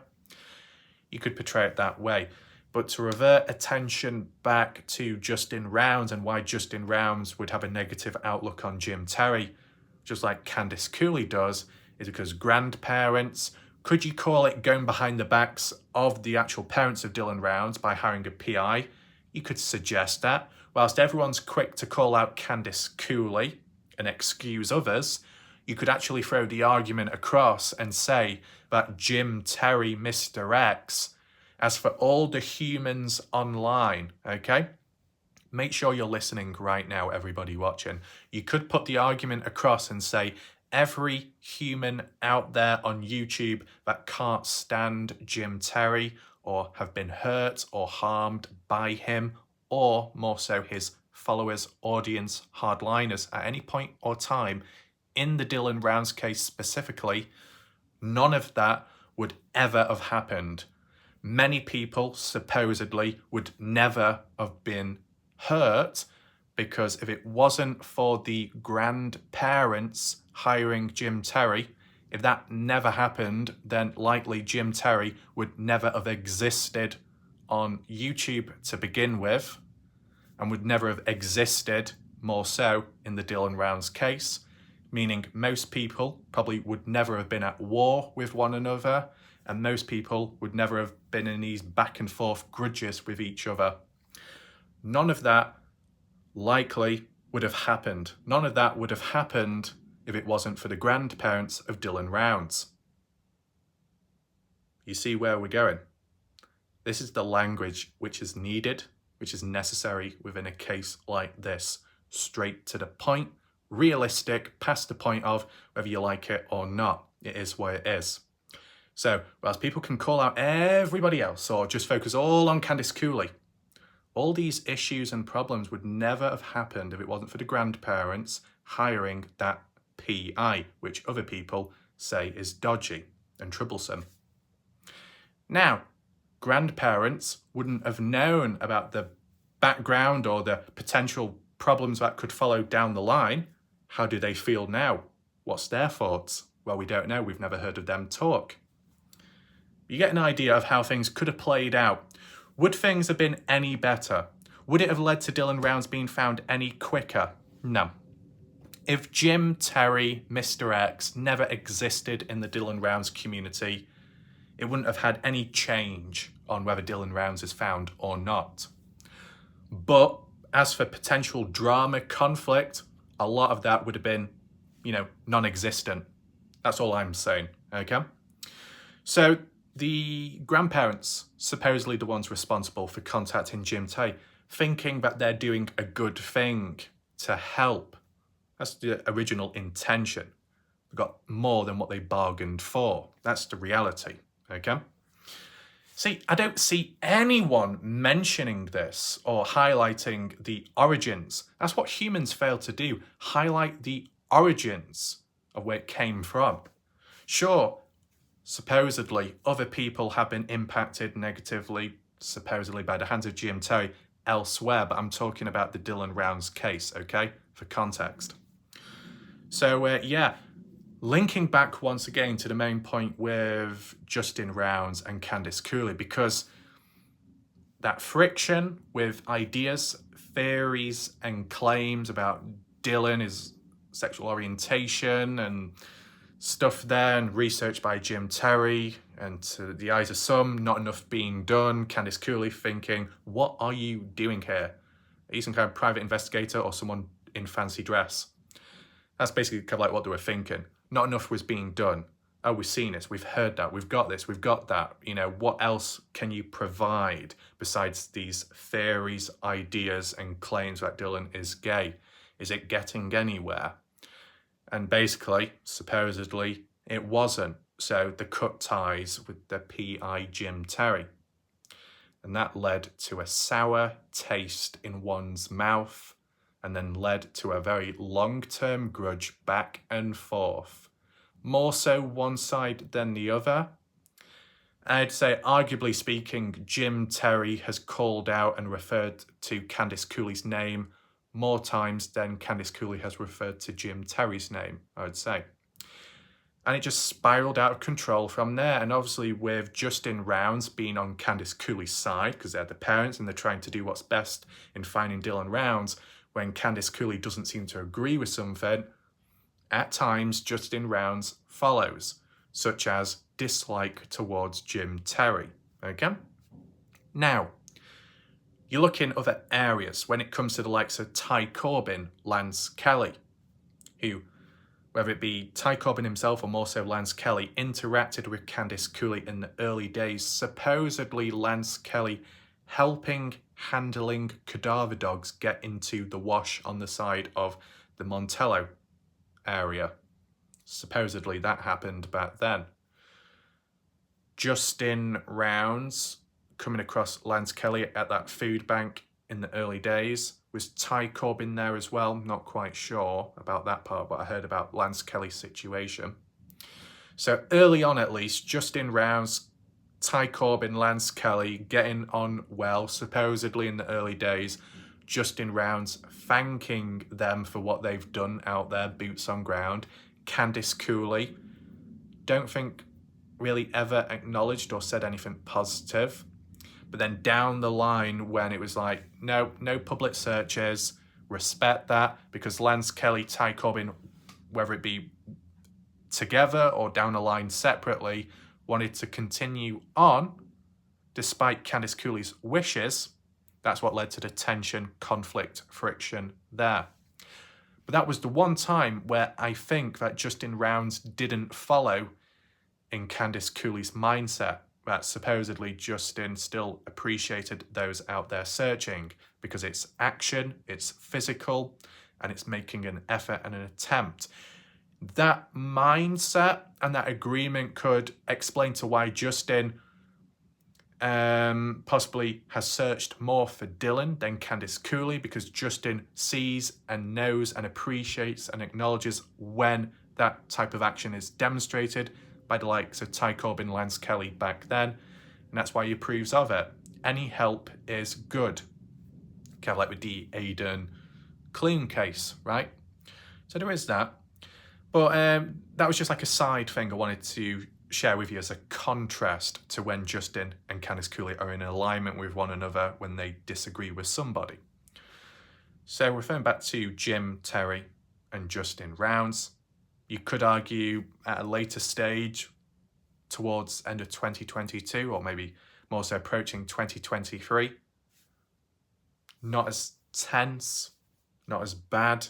You could portray it that way. But to revert attention back to Justin Rounds and why Justin Rounds would have a negative outlook on Jim Terry, just like Candice Cooley does, is because grandparents, could you call it going behind the backs of the actual parents of Dylan Rounds by hiring a PI? You could suggest that. Whilst everyone's quick to call out Candice Cooley and excuse others, you could actually throw the argument across and say that Jim Terry, Mr. X, as for all the humans online, okay? Make sure you're listening right now, everybody watching. You could put the argument across and say, every human out there on YouTube that can't stand Jim Terry or have been hurt or harmed by him, or more so his followers, audience, hardliners at any point or time, in the Dylan Rounds case specifically, none of that would ever have happened. Many people supposedly would never have been hurt because if it wasn't for the grandparents hiring Jim Terry, if that never happened, then likely Jim Terry would never have existed on YouTube to begin with and would never have existed more so in the Dylan Rounds case, meaning most people probably would never have been at war with one another and most people would never have been in these back and forth grudges with each other. None of that likely would have happened. None of that would have happened if it wasn't for the grandparents of Dylan Rounds. You see where we're going? This is the language which is needed, which is necessary within a case like this. Straight to the point, realistic, past the point of whether you like it or not. It is what it is. So, whilst people can call out everybody else or just focus all on Candice Cooley, all these issues and problems would never have happened if it wasn't for the grandparents hiring that PI, which other people say is dodgy and troublesome. Now, grandparents wouldn't have known about the background or the potential problems that could follow down the line. How do they feel now? What's their thoughts? Well, we don't know. We've never heard of them talk. You get an idea of how things could have played out. Would things have been any better? Would it have led to Dylan Rounds being found any quicker? No. If Jim Terry, Mr. X, never existed in the Dylan Rounds community, it wouldn't have had any change on whether Dylan Rounds is found or not. But as for potential drama, conflict, a lot of that would have been, non-existent. That's all I'm saying, okay? So the grandparents, supposedly the ones responsible for contacting Jim Terry, thinking that they're doing a good thing to help. That's the original intention. They got more than what they bargained for. That's the reality, okay? See, I don't see anyone mentioning this or highlighting the origins. That's what humans fail to do, highlight the origins of where it came from. Sure, supposedly other people have been impacted negatively, supposedly by the hands of Jim Terry elsewhere, but I'm talking about the Dylan Rounds case, okay, for context. So, linking back once again to the main point with Justin Rounds and Candice Cooley, because that friction with ideas, theories, and claims about Dylan, his sexual orientation, and stuff there, and research by Jim Terry, and to the eyes of some, not enough being done. Candice Cooley thinking, what are you doing here? Are you some kind of private investigator or someone in fancy dress? That's basically kind of like what they were thinking. Not enough was being done. Oh, we've seen this, we've heard that, we've got this, we've got that. What else can you provide besides these theories, ideas, and claims that Dylan is gay? Is it getting anywhere? And basically, supposedly, it wasn't. So they cut ties with the PI Jim Terry. and that led to a sour taste in one's mouth, and then led to a very long-term grudge back and forth. More so one side than the other. I'd say, arguably speaking, Jim Terry has called out and referred to Candice Cooley's name more times than Candice Cooley has referred to Jim Terry's name, I would say. And it just spiraled out of control from there. And obviously with Justin Rounds being on Candice Cooley's side, because they're the parents and they're trying to do what's best in finding Dylan Rounds, when Candice Cooley doesn't seem to agree with something, at times Justin Rounds follows, such as dislike towards Jim Terry. Okay? Now, you look in other areas when it comes to the likes of Ty Corbin, Lance Kelly, who, whether it be Ty Corbin himself or more so Lance Kelly, interacted with Candice Cooley in the early days, supposedly Lance Kelly handling cadaver dogs get into the wash on the side of the Montello area. Supposedly that happened back then. Justin Rounds coming across Lance Kelly at that food bank in the early days. Was Ty Corbin there as well? Not quite sure about that part, but I heard about Lance Kelly's situation. So early on at least, Justin Rounds, Ty Corbin, Lance Kelly getting on well, supposedly in the early days. Justin Rounds thanking them for what they've done out there, boots on ground. Candice Cooley, don't think really ever acknowledged or said anything positive. But then down the line when it was like, no public searches, respect that, because Lance Kelly, Ty Corbin, whether it be together or down the line separately, wanted to continue on despite Candice Cooley's wishes. That's what led to the tension, conflict, friction there. But that was the one time where I think that Justin Rounds didn't follow in Candice Cooley's mindset, that supposedly Justin still appreciated those out there searching because it's action, it's physical, and it's making an effort and an attempt. That mindset and that agreement could explain to why Justin possibly has searched more for Dylan than Candice Cooley, because Justin sees and knows and appreciates and acknowledges when that type of action is demonstrated by the likes of Ty Corbin, Lance Kelly back then, and that's why he approves of it. Any help is good. Kind of like with the Aidan Clune case, right? So there is that. But that was just like a side thing I wanted to share with you as a contrast to when Justin and Candice Cooley are in alignment with one another when they disagree with somebody. So referring back to Jim Terry and Justin Rounds, you could argue at a later stage towards end of 2022, or maybe more so approaching 2023, not as tense, not as bad.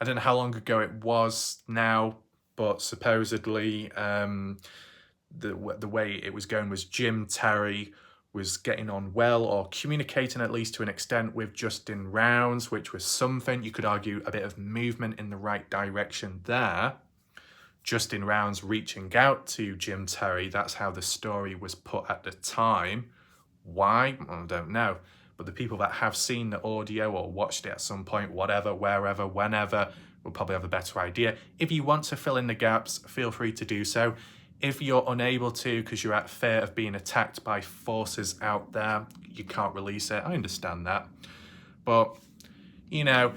I don't know how long ago it was now, but supposedly the way it was going was Jim Terry was getting on well, or communicating at least to an extent, with Justin Rounds, which was something. You could argue a bit of movement in the right direction there. Justin Rounds reaching out to Jim Terry, that's how the story was put at the time. Why? I don't know. But the people that have seen the audio or watched it at some point, whatever, wherever, whenever, will probably have a better idea. If you want to fill in the gaps, feel free to do so. If you're unable to because you're at fear of being attacked by forces out there, you can't release it. I understand that. But, you know,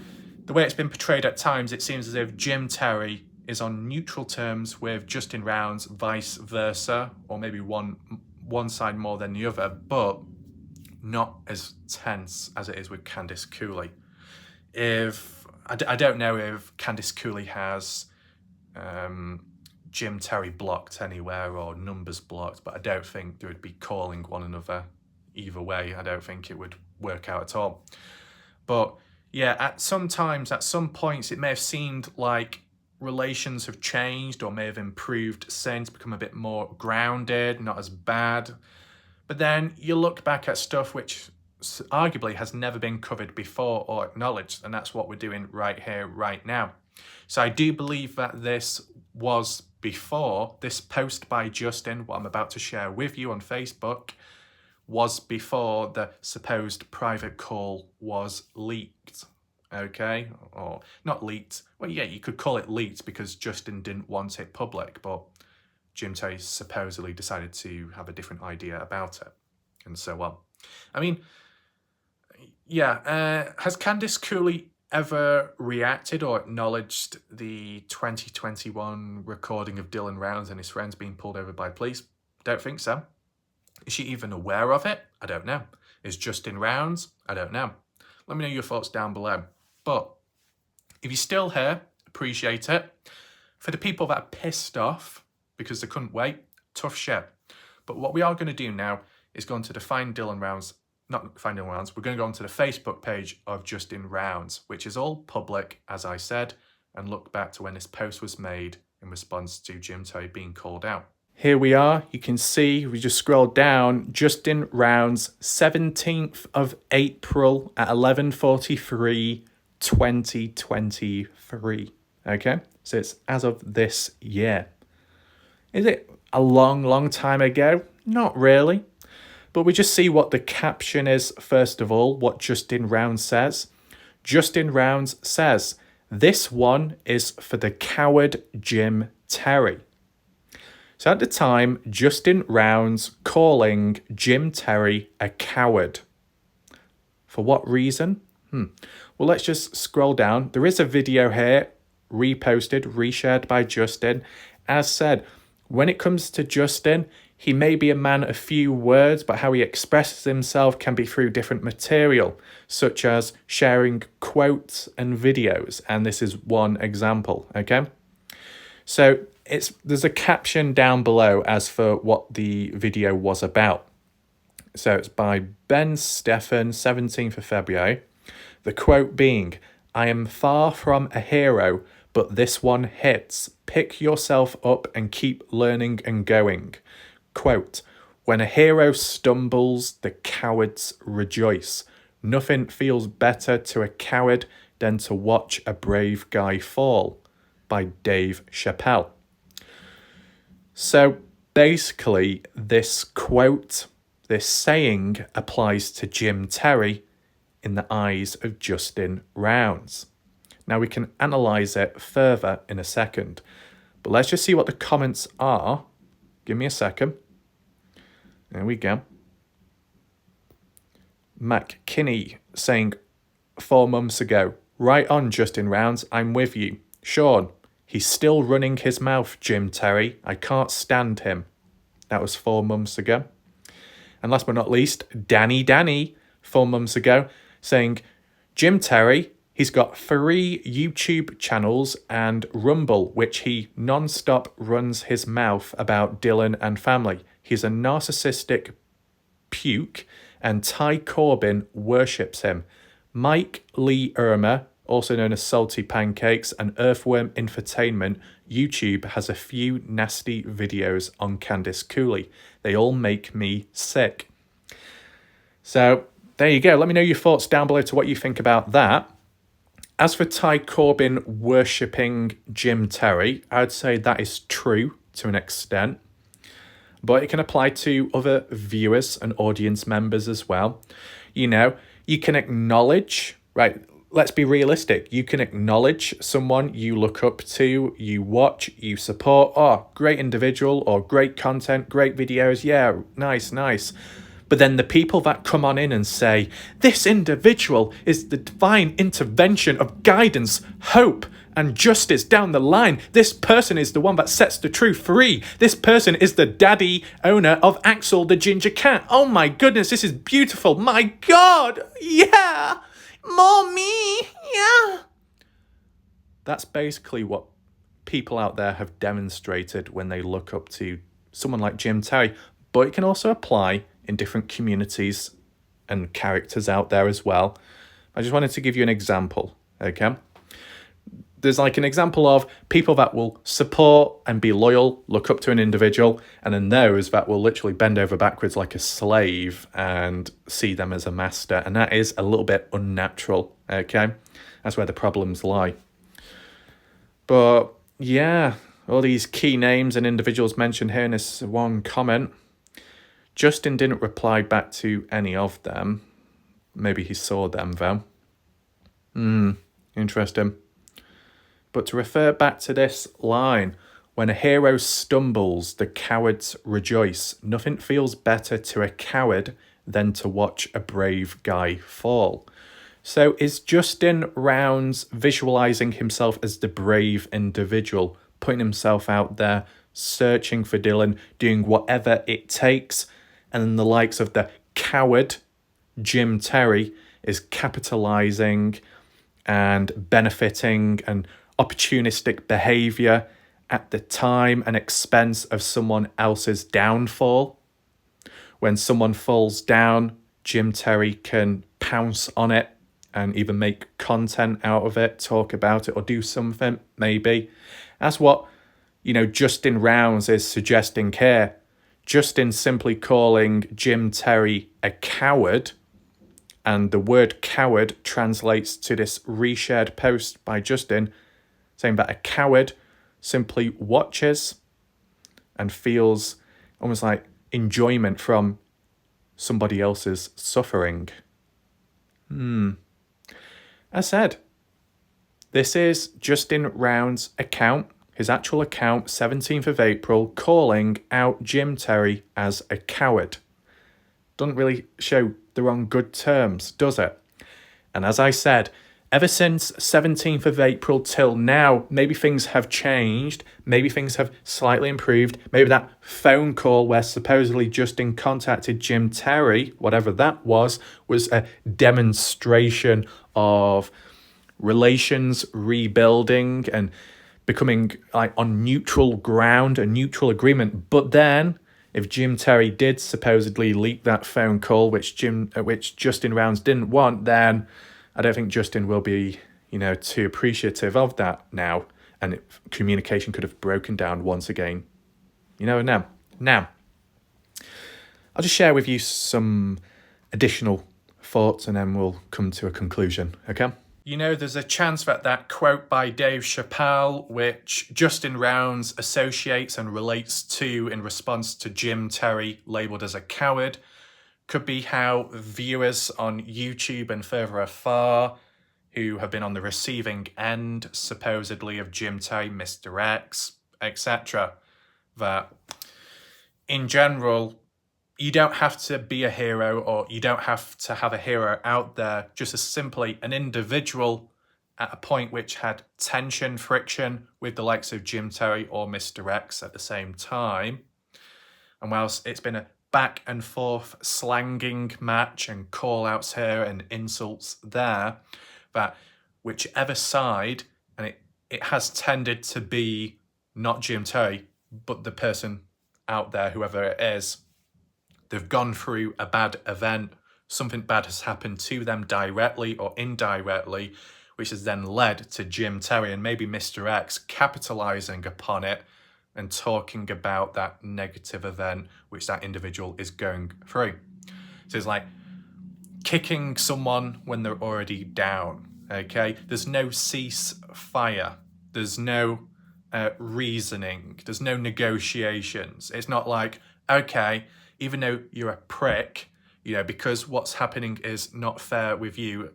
the way it's been portrayed at times, it seems as if Jim Terry is on neutral terms with Justin Rounds, vice versa, or maybe one side more than the other, but not as tense as it is with Candice Cooley. I don't know if Candice Cooley has Jim Terry blocked anywhere or numbers blocked, but I don't think they would be calling one another either way. I don't think it would work out at all. But yeah, at some points, it may have seemed like relations have changed or may have improved since, become a bit more grounded, not as bad. But then you look back at stuff which arguably has never been covered before or acknowledged, and that's what we're doing right here, right now. So I do believe that this was before this post by Justin, what I'm about to share with you on Facebook, was before the supposed private call was leaked. Okay, or not leaked. Well, yeah, you could call it leaked because Justin didn't want it public, but Jim Terry supposedly decided to have a different idea about it, and so on. I mean, yeah, has Candice Cooley ever reacted or acknowledged the 2021 recording of Dylan Rounds and his friends being pulled over by police? Don't think so. Is she even aware of it? I don't know. Is Justin Rounds? I don't know. Let me know your thoughts down below. But if you're still here, appreciate it. For the people that are pissed off because they couldn't wait, tough shit. But what we are going to do now is go on to the Find Dylan Rounds, not Find Dylan Rounds, we're going to go onto the Facebook page of Justin Rounds, which is all public, as I said, and look back to when this post was made in response to Jim Terry being called out. Here we are. You can see, we just scrolled down, Justin Rounds, 17th of April at 11:43, 2023. Okay, so it's as of this year. Is it a long time ago? Not really. But we just see what the caption is first of all, what Justin Rounds says. Justin Rounds says, "This one is for the coward Jim Terry." So at the time, Justin Rounds calling Jim Terry a coward. For what reason? Well, let's just scroll down. There is a video here, reposted, reshared by Justin. As said, when it comes to Justin, he may be a man of few words, but how he expresses himself can be through different material, such as sharing quotes and videos. And this is one example, okay? So there's a caption down below as for what the video was about. So it's by Ben Stephan, 17th of February. The quote being, "I am far from a hero, but this one hits. Pick yourself up and keep learning and going." Quote, "When a hero stumbles, the cowards rejoice. Nothing feels better to a coward than to watch a brave guy fall." By Dave Chappelle. So basically, this quote, this saying applies to Jim Terry in the eyes of Justin Rounds. Now we can analyse it further in a second, but let's just see what the comments are. Give me a second. There we go. Mac Kinney saying 4 months ago, "Right on, Justin Rounds, I'm with you. Sean, he's still running his mouth, Jim Terry. I can't stand him." That was 4 months ago. And last but not least, Danny, 4 months ago, saying, "Jim Terry, he's got 3 YouTube channels and Rumble, which he non-stop runs his mouth about Dylan and family. He's a narcissistic puke, and Ty Corbin worships him. Mike Lee Irma, also known as Salty Pancakes, and Earthworm Infotainment, YouTube has a few nasty videos on Candice Cooley. They all make me sick." So there you go. Let me know your thoughts down below to what you think about that. As for Ty Corbin worshipping Jim Terry, I'd say that is true to an extent. But it can apply to other viewers and audience members as well. You know, you can acknowledge, right, let's be realistic. You can acknowledge someone you look up to, you watch, you support. Oh, great individual or great content, great videos. Yeah, nice. But then the people that come on in and say, "This individual is the divine intervention of guidance, hope, and justice down the line. This person is the one that sets the truth free. This person is the daddy owner of Axel the ginger cat. Oh my goodness, this is beautiful. My God, yeah, more me, yeah." That's basically what people out there have demonstrated when they look up to someone like Jim Terry. But it can also apply in different communities and characters out there as well. I just wanted to give you an example, okay? There's like an example of people that will support and be loyal, look up to an individual, and then those that will literally bend over backwards like a slave and see them as a master. And that is a little bit unnatural, okay? That's where the problems lie. But yeah, all these key names and individuals mentioned here in this one comment. Justin didn't reply back to any of them. Maybe he saw them, though. Interesting. But to refer back to this line, when a hero stumbles, the cowards rejoice. Nothing feels better to a coward than to watch a brave guy fall. So is Justin Rounds visualizing himself as the brave individual, putting himself out there, searching for Dylan, doing whatever it takes, and then the likes of the coward Jim Terry is capitalizing and benefiting and opportunistic behavior at the time and expense of someone else's downfall? When someone falls down, Jim Terry can pounce on it and either make content out of it, talk about it, or do something, maybe. That's what, Justin Rounds is suggesting here. Justin simply calling Jim Terry a coward, and the word coward translates to this reshared post by Justin saying that a coward simply watches and feels almost like enjoyment from somebody else's suffering. As said, this is Justin Rounds' account, his actual account, 17th of April, calling out Jim Terry as a coward. Doesn't really show they're on good terms, does it? And as I said, ever since 17th of April till now, maybe things have changed, maybe things have slightly improved, maybe that phone call where supposedly Justin contacted Jim Terry, whatever that was a demonstration of relations rebuilding and becoming like on neutral ground, a neutral agreement. But then, if Jim Terry did supposedly leak that phone call, which Justin Rounds didn't want, then I don't think Justin will be, too appreciative of that now, and communication could have broken down once again. Now, I'll just share with you some additional thoughts, and then we'll come to a conclusion. Okay. There's a chance that quote by Dave Chappelle, which Justin Rounds associates and relates to in response to Jim Terry labelled as a coward, could be how viewers on YouTube and further afar who have been on the receiving end, supposedly, of Jim Terry, Mr. X, etc., that in general, you don't have to be a hero, or you don't have to have a hero out there, just as simply an individual at a point which had tension, friction with the likes of Jim Terry or Mr. X at the same time. And whilst it's been a back and forth slanging match and call outs here and insults there, that whichever side, and it has tended to be not Jim Terry, but the person out there, whoever it is, they've gone through a bad event, something bad has happened to them directly or indirectly, which has then led to Jim Terry and maybe Mr. X capitalizing upon it and talking about that negative event which that individual is going through. So it's like kicking someone when they're already down, okay? There's no ceasefire. There's no reasoning. There's no negotiations. It's not like, okay, even though you're a prick, because what's happening is not fair with you,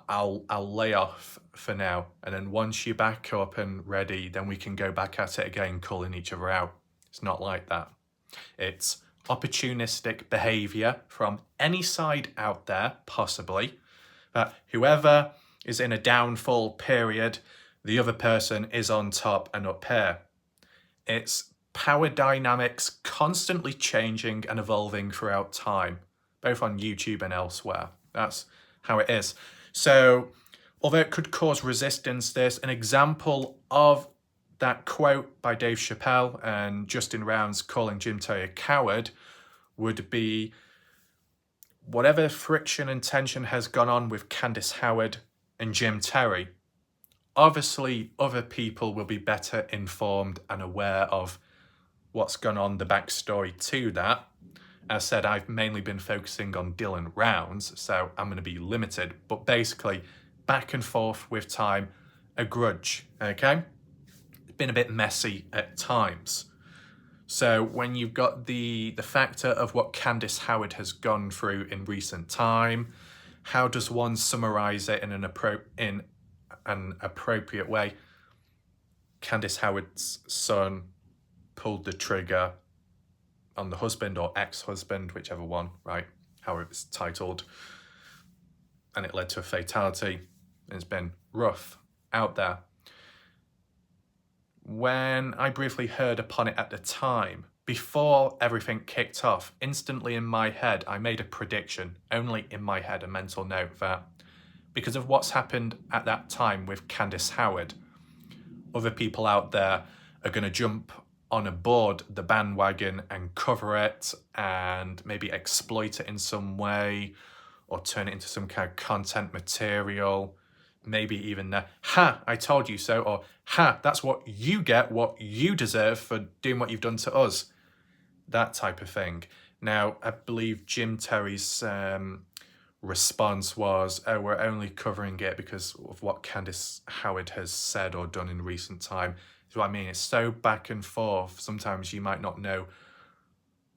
I'll lay off for now. And then once you're back up and ready, then we can go back at it again, calling each other out. It's not like that. It's opportunistic behavior from any side out there, possibly, that whoever is in a downfall period, the other person is on top and up here. It's power dynamics constantly changing and evolving throughout time, both on YouTube and elsewhere. That's how it is. So, although it could cause resistance, there's an example of that quote by Dave Chappelle and Justin Rounds calling Jim Terry a coward would be whatever friction and tension has gone on with Candace Howard and Jim Terry. Obviously, other people will be better informed and aware of what's gone on, the backstory to that. As said, I've mainly been focusing on Dylan Rounds, so I'm going to be limited. But basically, back and forth with time, a grudge, okay? It's been a bit messy at times. So when you've got the factor of what Candice Howard has gone through in recent time, how does one summarize it in an appropriate way? Candice Howard's son pulled the trigger on the husband or ex-husband, whichever one, right? How it's titled. And it led to a fatality. It's been rough out there. When I briefly heard upon it at the time, before everything kicked off, instantly in my head, I made a prediction, only in my head, a mental note, that because of what's happened at that time with Candice Howard, other people out there are going to jump on aboard the bandwagon and cover it and maybe exploit it in some way or turn it into some kind of content material. Maybe even ha, I told you so, or ha, that's what you get, what you deserve for doing what you've done to us. That type of thing. Now, I believe Jim Terry's response was, oh, we're only covering it because of what Candice Howard has said or done in recent time. That's what I mean. It's so back and forth. Sometimes you might not know,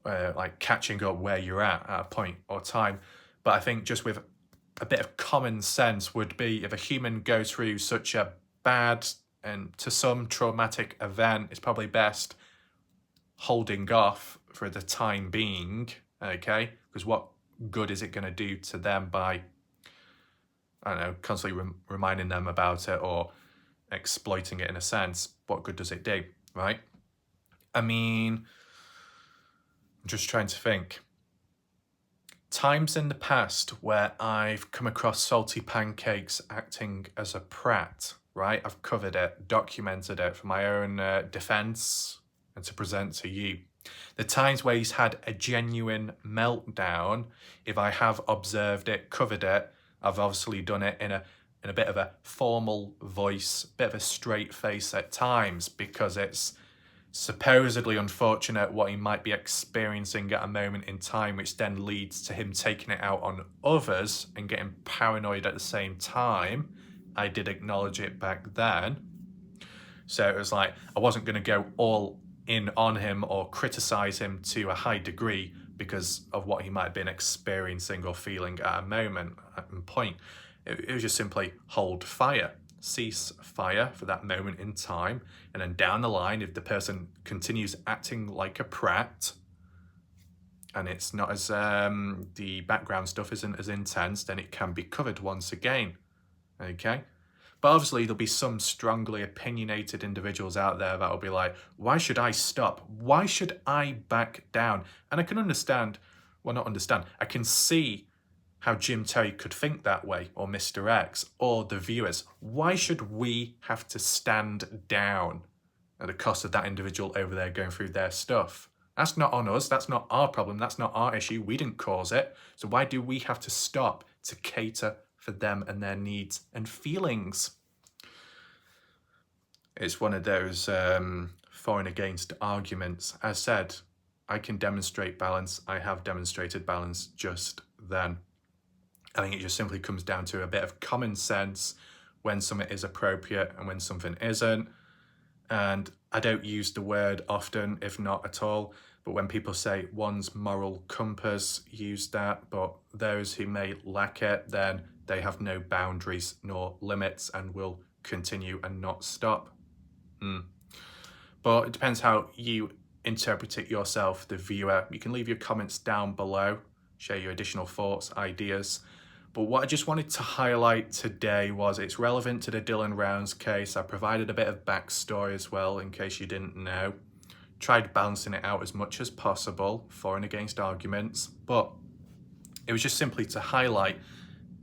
like catching up where you're at a point or time. But I think just with a bit of common sense would be, if a human goes through such a bad and to some traumatic event, it's probably best holding off for the time being, okay? Because what good is it going to do to them by, I don't know, constantly reminding them about it or exploiting it in a sense? What good does it do, right? I mean, I'm just trying to think. Times in the past where I've come across Salty Pancakes acting as a prat, right? I've covered it, documented it for my own defense and to present to you. The times where he's had a genuine meltdown, if I have observed it, covered it, I've obviously done it in a bit of a formal voice, bit of a straight face at times, because it's supposedly unfortunate what he might be experiencing at a moment in time, which then leads to him taking it out on others and getting paranoid at the same time. I did acknowledge it back then. So it was like, I wasn't going to go all in on him or criticize him to a high degree because of what he might have been experiencing or feeling at a moment and point. It was just simply hold fire. Cease fire for that moment in time, and then down the line, if the person continues acting like a prat and it's not as the background stuff isn't as intense, then it can be covered once again, okay? But obviously there'll be some strongly opinionated individuals out there that will be like, why should I stop? Why should I back down? And I can understand, well, not understand, I can see how Jim Terry could think that way, or Mr. X, or the viewers. Why should we have to stand down at the cost of that individual over there going through their stuff? That's not on us. That's not our problem. That's not our issue. We didn't cause it. So why do we have to stop to cater for them and their needs and feelings? It's one of those for and against arguments. As said, I can demonstrate balance. I have demonstrated balance just then. I think it just simply comes down to a bit of common sense when something is appropriate and when something isn't. And I don't use the word often, if not at all, but when people say one's moral compass, use that. But those who may lack it, then they have no boundaries nor limits and will continue and not stop. But it depends how you interpret it yourself, the viewer. You can leave your comments down below, share your additional thoughts, ideas. But what I just wanted to highlight today was it's relevant to the Dylan Rounds case. I provided a bit of backstory as well, in case you didn't know. Tried balancing it out as much as possible, for and against arguments. But it was just simply to highlight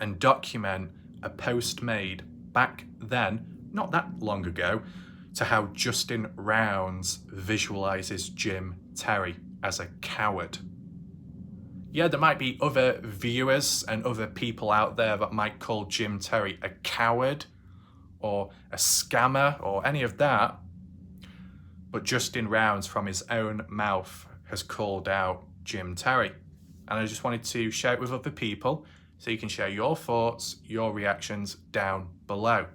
and document a post made back then, not that long ago, to how Justin Rounds visualizes Jim Terry as a coward. Yeah, there might be other viewers and other people out there that might call Jim Terry a coward or a scammer or any of that. But Justin Rounds, from his own mouth, has called out Jim Terry. And I just wanted to share it with other people so you can share your thoughts, your reactions down below.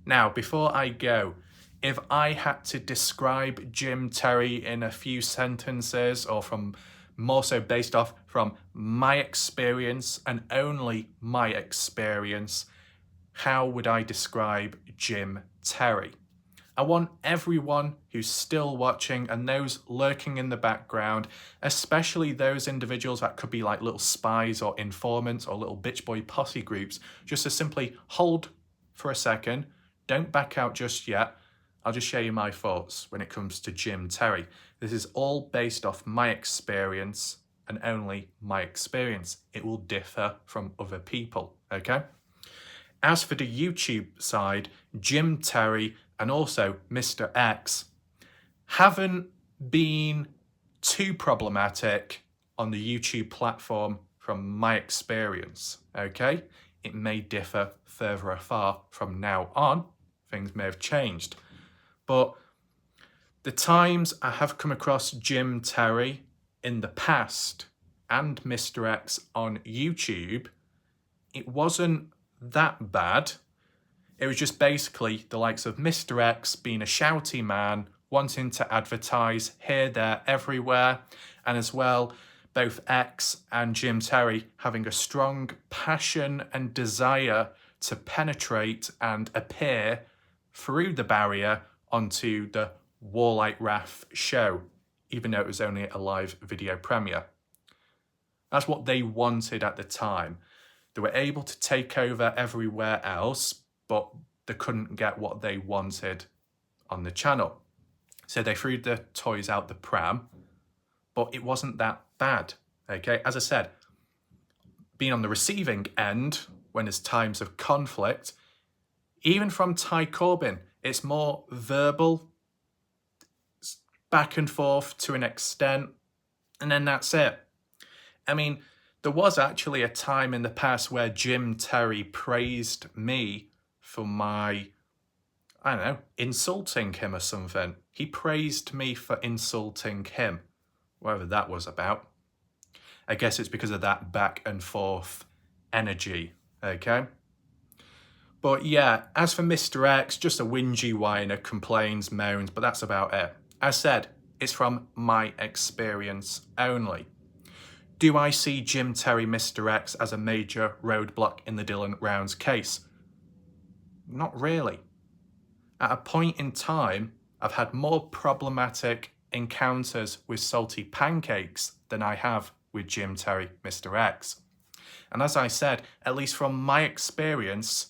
Now, before I go, if I had to describe Jim Terry in a few sentences, or from more so based off from my experience and only my experience, how would I describe Jim Terry? I want everyone who's still watching and those lurking in the background, especially those individuals that could be like little spies or informants or little bitch boy posse groups, just to simply hold for a second. Don't back out just yet. I'll just share you my thoughts when it comes to Jim Terry. This is all based off my experience and only my experience. It will differ from other people, okay? As for the YouTube side, Jim Terry and also Mr. X haven't been too problematic on the YouTube platform from my experience, okay? It may differ further afar from now on. Things may have changed. But the times I have come across Jim Terry in the past and Mr. X on YouTube, it wasn't that bad. It was just basically the likes of Mr. X being a shouty man, wanting to advertise here, there, everywhere, and as well, both X and Jim Terry having a strong passion and desire to penetrate and appear through the barrier onto the Warlight Wrath show, even though it was only a live video premiere. That's what they wanted at the time. They were able to take over everywhere else, but they couldn't get what they wanted on the channel. So they threw the toys out the pram, but it wasn't that bad, okay? As I said, being on the receiving end, when there's times of conflict, even from Corbin, it's more verbal, back and forth to an extent, and then that's it. I mean, there was actually a time in the past where Jim Terry praised me for my, I don't know, insulting him or something. He praised me for insulting him, whatever that was about. I guess it's because of that back and forth energy, okay? But yeah, as for Mr. X, just a whingy whiner, complains, moans, but that's about it. As said, it's from my experience only. Do I see Jim Terry, Mr. X as a major roadblock in the Dylan Rounds case? Not really. At a point in time, I've had more problematic encounters with salty pancakes than I have with Jim Terry, Mr. X. And as I said, at least from my experience,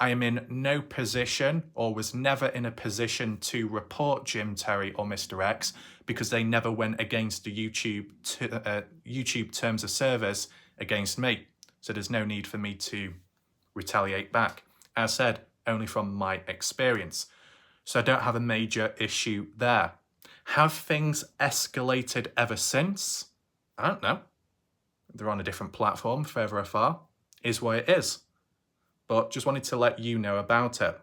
I am in no position or was never in a position to report Jim Terry or Mr. X because they never went against the YouTube terms of service against me. So there's no need for me to retaliate back. As said, only from my experience. So I don't have a major issue there. Have things escalated ever since? I don't know. They're on a different platform, further afar. Is what it is. But just wanted to let you know about it.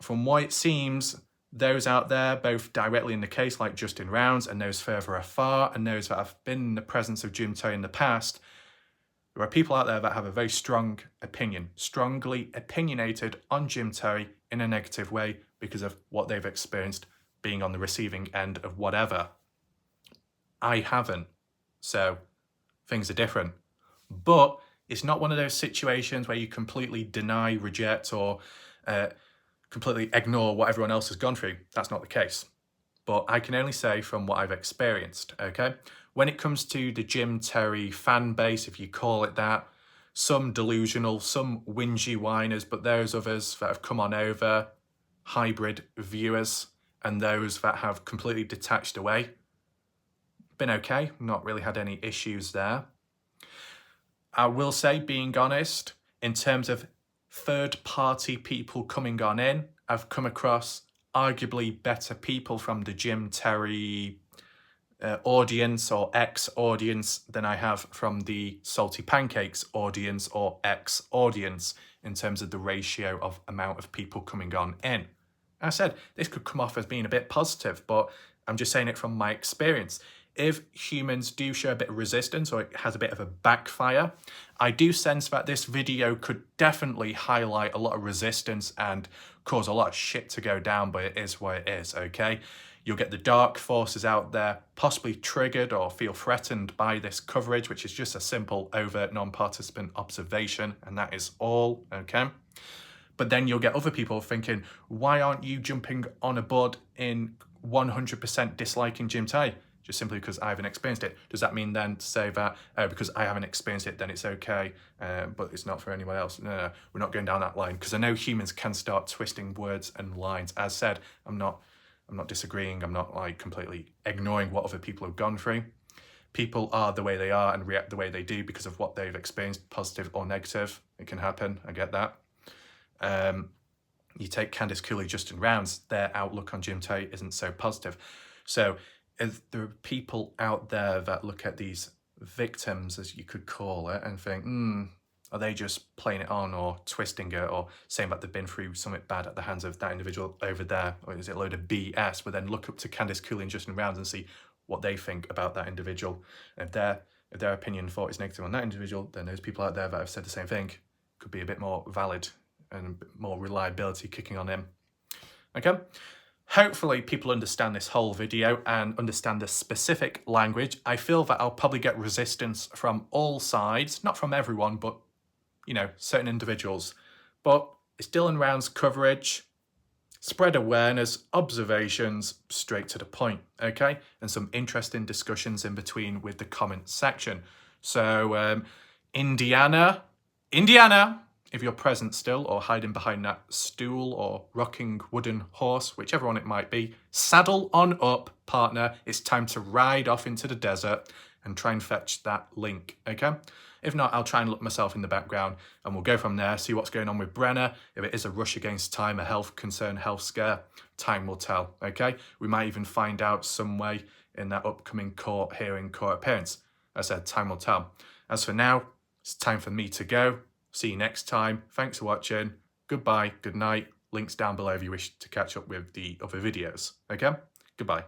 From what it seems, those out there, both directly in the case like Justin Rounds and those further afar and those that have been in the presence of Jim Terry in the past, there are people out there that have a very strong opinion, strongly opinionated on Jim Terry in a negative way because of what they've experienced being on the receiving end of whatever. I haven't, so things are different. But it's not one of those situations where you completely deny, reject, or completely ignore what everyone else has gone through. That's not the case. But I can only say from what I've experienced, okay? When it comes to the Jim Terry fan base, if you call it that, some delusional, some whingy whiners, but those others that have come on over, hybrid viewers, and those that have completely detached away, been okay, not really had any issues there. I will say, being honest, in terms of third-party people coming on in, I've come across arguably better people from the Jim Terry audience or ex-audience than I have from the Salty Pancakes audience or ex-audience in terms of the ratio of amount of people coming on in. I said, this could come off as being a bit positive, but I'm just saying it from my experience. if humans do show a bit of resistance or it has a bit of a backfire, I do sense that this video could definitely highlight a lot of resistance and cause a lot of shit to go down, but it is what it is, okay? You'll get the dark forces out there, possibly triggered or feel threatened by this coverage, which is just a simple, overt, non-participant observation, and that is all, okay? But then you'll get other people thinking, why aren't you jumping on a board in 100% disliking Jim Tay? Just simply because I haven't experienced it. Does that mean then to say that because I haven't experienced it, then it's okay, but it's not for anyone else? No, we're not going down that line, because I know humans can start twisting words and lines. As said, I'm not disagreeing. I'm not like completely ignoring what other people have gone through. People are the way they are and react the way they do because of what they've experienced, positive or negative. It can happen. I get that. You take Candice Cooley, Justin Rounds, their outlook on Jim Tay isn't so positive. So if there are people out there that look at these victims, as you could call it, and think, are they just playing it on or twisting it or saying that they've been through something bad at the hands of that individual over there, or is it a load of BS? But then look up to Candice Cooley and Justin Rounds and see what they think about that individual. And if their opinion and thought is negative on that individual, then those people out there that have said the same thing could be a bit more valid and a bit more reliability kicking on him. Okay? Hopefully people understand this whole video and understand the specific language. I feel that I'll probably get resistance from all sides, not from everyone, but, you know, certain individuals. But it's Dylan Round's coverage, spread awareness, observations, straight to the point, okay? And some interesting discussions in between with the comment section. So, Indiana, if you're present still or hiding behind that stool or rocking wooden horse, whichever one it might be, saddle on up, partner. It's time to ride off into the desert and try and fetch that link, okay? If not, I'll try and look myself in the background and we'll go from there, see what's going on with Brenner. If it is a rush against time, a health concern, health scare, time will tell, okay? We might even find out some way in that upcoming court hearing, court appearance. As I said, time will tell. As for now, it's time for me to go. See you next time. Thanks for watching. Goodbye, good night. Links down below if you wish to catch up with the other videos. Okay? Goodbye.